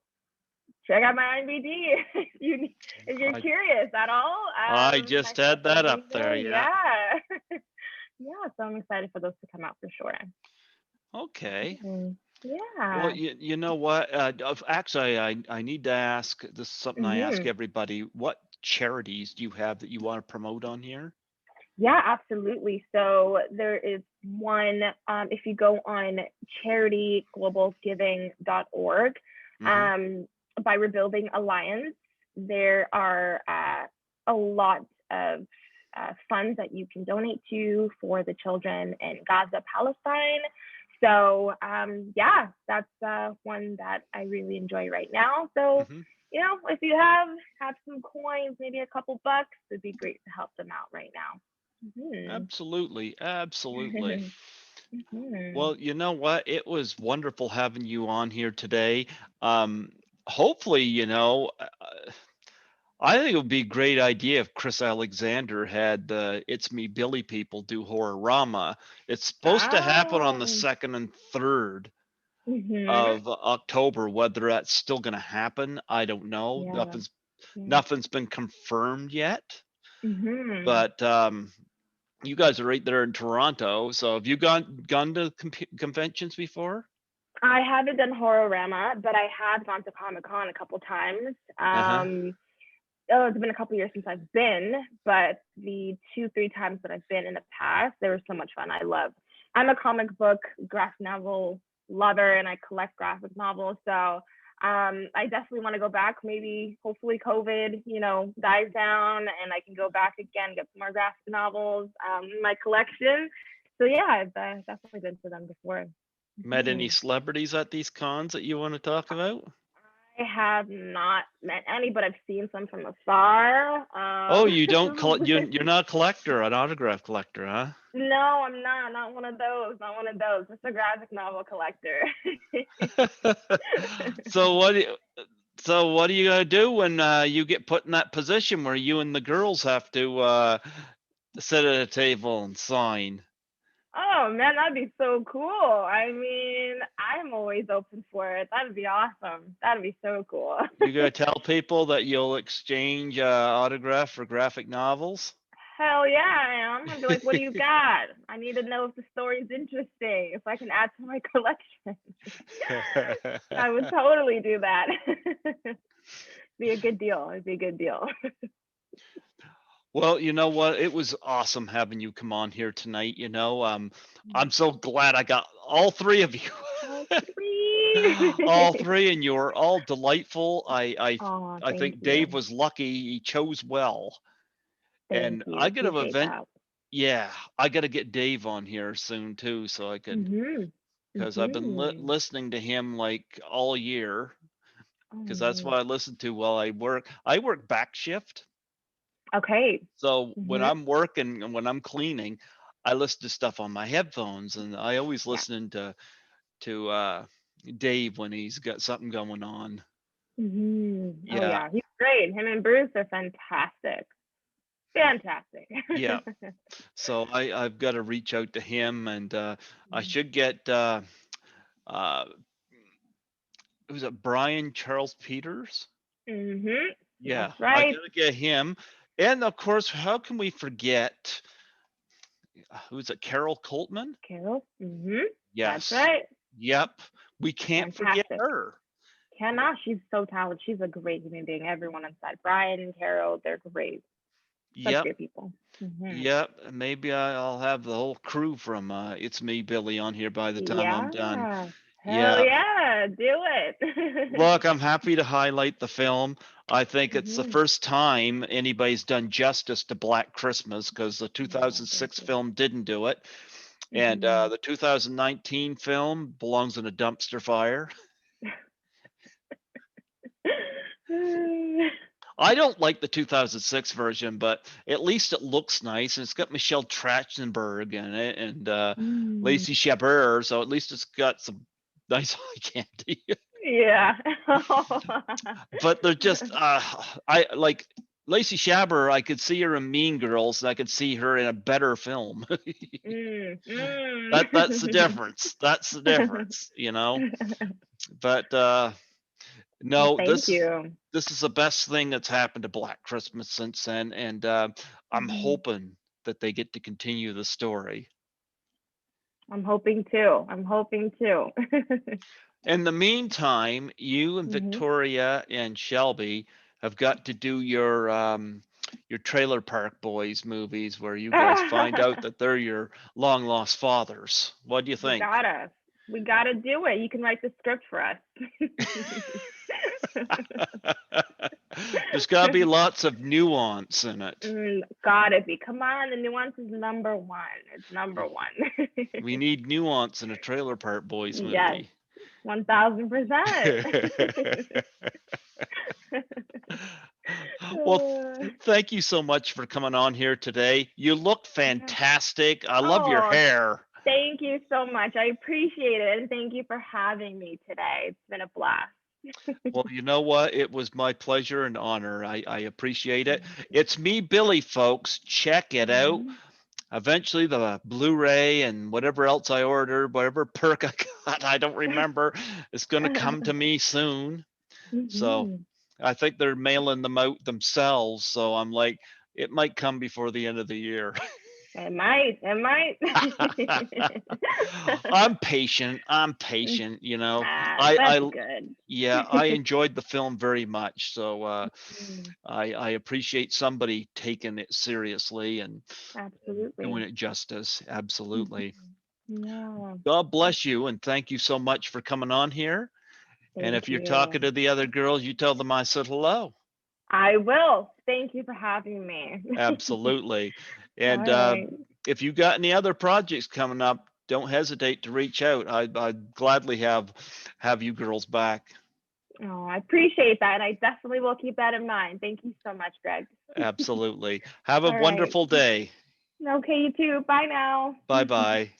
Speaker 2: check out my IMDb if you're
Speaker 1: I
Speaker 2: curious at all.
Speaker 1: I
Speaker 2: My
Speaker 1: just
Speaker 2: stuff
Speaker 1: had that
Speaker 2: every
Speaker 1: up there.
Speaker 2: day.
Speaker 1: Yeah.
Speaker 2: Yeah. Yeah, so I'm excited for those to come out for sure.
Speaker 1: Okay. Well,
Speaker 2: Yeah.
Speaker 1: you know what? Actually, I need to ask. This is something I ask
Speaker 2: Hmm.
Speaker 1: everybody. What charities do you have that you want to promote on here?
Speaker 2: Yeah, absolutely. So there is one, if you go on charityglobalgiving.org,
Speaker 1: Hmm.
Speaker 2: um, by Rebuilding Alliance, there are a lot of funds that you can donate to for the children in Gaza, Palestine. So, yeah, that's one that I really enjoy right now. So,
Speaker 1: Hmm.
Speaker 2: if you have some coins, maybe a couple bucks, it'd be great to help them out right now. Mhm.
Speaker 1: Absolutely. Absolutely.
Speaker 2: Mhm.
Speaker 1: Well, you know what? It was wonderful having you on here today. Um, hopefully, I think it would be a great idea if Chris Alexander had the It's Me Billy people do Horrorama. It's supposed to happen on the
Speaker 2: Oh.
Speaker 1: 2nd and 3rd
Speaker 2: Mhm.
Speaker 1: of October. Whether that's still going to happen, I don't know.
Speaker 2: Yeah.
Speaker 1: Nothing's
Speaker 2: Yeah.
Speaker 1: nothing's been confirmed yet.
Speaker 2: Mhm.
Speaker 1: But you guys are right there in Toronto. So have you gone to conventions before?
Speaker 2: I haven't done Horrorama, but I have gone to Comic Con a couple times.
Speaker 1: Uh-huh.
Speaker 2: It's been a couple years since I've been, but the 2, 3 times that I've been in the past, they were so much fun. I'm a comic book graphic novel lover, and I collect graphic novels, so I definitely want to go back. Maybe, hopefully, COVID, dies down and I can go back again, get some more graphic novels in my collection. So yeah, I've definitely been to them before.
Speaker 1: Met any
Speaker 2: Mhm.
Speaker 1: celebrities at these cons that you want to talk about?
Speaker 2: I have not met any, but I've seen some from afar.
Speaker 1: Oh, you don't you're not a collector, an autograph collector, huh?
Speaker 2: No, I'm not. Not one of those. Not one of those. Just a graphic novel collector.
Speaker 1: So what are you gonna do when you get put in that position where you and the girls have to sit at a table and sign?
Speaker 2: Oh man, that'd be so cool. I mean, I'm always open for it. That'd be awesome. That'd be so cool.
Speaker 1: You gonna tell people that you'll exchange autograph for graphic novels?
Speaker 2: Hell yeah, I am. I'd be like, what do you got? I need to know if the story's interesting, if I can add to my collection. I would totally do that. Be a good deal. It'd be a good deal.
Speaker 1: Well, you know what? It was awesome having you come on here tonight. I'm so glad I got all three of you.
Speaker 2: All three.
Speaker 1: All three, and you were all delightful.
Speaker 2: Oh,
Speaker 1: I
Speaker 2: thank
Speaker 1: think Dave
Speaker 2: you.
Speaker 1: was lucky; he chose well.
Speaker 2: Thank
Speaker 1: And
Speaker 2: you.
Speaker 1: I gotta
Speaker 2: Appreciate that.
Speaker 1: yeah, I gotta get Dave on here soon too, so I could,
Speaker 2: Mhm.
Speaker 1: because I've been
Speaker 2: Mhm.
Speaker 1: listening to him like all year,
Speaker 2: Oh,
Speaker 1: because that's
Speaker 2: nice.
Speaker 1: what I listen to while I work. I work back shift,
Speaker 2: Okay.
Speaker 1: so when
Speaker 2: Mhm.
Speaker 1: I'm working and when I'm cleaning, I listen to stuff on my headphones, and I always
Speaker 2: Yeah.
Speaker 1: listen to Dave when he's got something going on.
Speaker 2: Mhm. Oh
Speaker 1: Yeah,
Speaker 2: yeah, he's great. Him and Bruce are fantastic. Fantastic.
Speaker 1: yeah. So I've got to reach out to him, and I
Speaker 2: Mhm.
Speaker 1: should get uh was it Brian Charles Peters? Yeah,
Speaker 2: That's
Speaker 1: I
Speaker 2: right.
Speaker 1: gotta get him. And of course, how can we forget who's it? Carol Coltman?
Speaker 2: Carol. That's
Speaker 1: Yes.
Speaker 2: right.
Speaker 1: Yep. We can't forget
Speaker 2: Fantastic.
Speaker 1: her.
Speaker 2: Cannot. She's so talented. She's a great human being. Everyone inside. Brian and Carol, they're great. Such
Speaker 1: Yep.
Speaker 2: great people.
Speaker 1: Yep. Maybe I'll have the whole crew from It's Me, Billy on here by the time I'm done.
Speaker 2: Yeah. Hell
Speaker 1: Yeah.
Speaker 2: yeah. Do it.
Speaker 1: Look, I'm happy to highlight the film. I think it's the
Speaker 2: Mhm.
Speaker 1: first time anybody's done justice to Black Christmas, because the
Speaker 2: Oh, thank
Speaker 1: 2006
Speaker 2: you.
Speaker 1: film didn't do it. And
Speaker 2: Mhm.
Speaker 1: the 2019 film belongs in a dumpster fire. I don't like the 2006 version, but at least it looks nice, and it's got Michelle Trachtenberg in it and
Speaker 2: Mm.
Speaker 1: Lacey Chabert, so at least it's got some nice eye candy.
Speaker 2: Yeah.
Speaker 1: But they're just I like Lacey Chabert. I could see her in Mean Girls, and I could see her in a better film. That's the
Speaker 2: Mm.
Speaker 1: difference. That's the difference. But
Speaker 2: Well,
Speaker 1: no,
Speaker 2: thank
Speaker 1: this
Speaker 2: you.
Speaker 1: this is the best thing that's happened to Black Christmas since then, and I'm
Speaker 2: Mhm.
Speaker 1: hoping that they get to continue the story.
Speaker 2: I'm hoping too. I'm hoping too.
Speaker 1: In the meantime, you and
Speaker 2: Mhm.
Speaker 1: Victoria and Shelby have got to do your Trailer Park Boys movies where you guys find out that they're your long lost fathers. What do you
Speaker 2: We
Speaker 1: think?
Speaker 2: gotta. We gotta do it. You can write the script for us.
Speaker 1: There's got to be lots of nuance in it.
Speaker 2: Gotta be. Come on, the nuance is number one. It's number one.
Speaker 1: We need nuance in a Trailer Park Boys
Speaker 2: Yes,
Speaker 1: movie.
Speaker 2: 1000%.
Speaker 1: Well, thank you so much for coming on here today. You look fantastic. I love your
Speaker 2: Oh,
Speaker 1: hair.
Speaker 2: thank you so much. I appreciate it. And thank you for having me today. It's been a blast.
Speaker 1: Well, you know what? It was my pleasure and honor. I appreciate it. It's Me, Billy, folks. Check it out.
Speaker 2: Mhm.
Speaker 1: Eventually, the Blu-ray and whatever else I ordered, whatever perk I got, I don't remember, it's going to come to me soon. So
Speaker 2: Mhm.
Speaker 1: I think they're mailing them out themselves. So I'm like, it might come before the end of the year.
Speaker 2: It might. It might.
Speaker 1: I'm patient. I'm patient.
Speaker 2: That's
Speaker 1: I
Speaker 2: good.
Speaker 1: yeah, I enjoyed the film very much. So
Speaker 2: Mm,
Speaker 1: I appreciate somebody taking it seriously and doing
Speaker 2: absolutely.
Speaker 1: it justice.
Speaker 2: Mhm.
Speaker 1: Absolutely.
Speaker 2: Yeah.
Speaker 1: God bless you, and thank you so much for coming on here. And
Speaker 2: Thank
Speaker 1: if you're talking
Speaker 2: you.
Speaker 1: to the other girls, you tell them I said hello.
Speaker 2: I will. Thank you for having me.
Speaker 1: Absolutely.
Speaker 2: All
Speaker 1: And
Speaker 2: right.
Speaker 1: if you got any other projects coming up, don't hesitate to reach out. I'd gladly have you girls back.
Speaker 2: Oh, I appreciate that. And I definitely will keep that in mind. Thank you so much, Greg.
Speaker 1: Absolutely. Have a
Speaker 2: All right.
Speaker 1: wonderful day.
Speaker 2: Okay, you too. Bye now.
Speaker 1: Bye bye.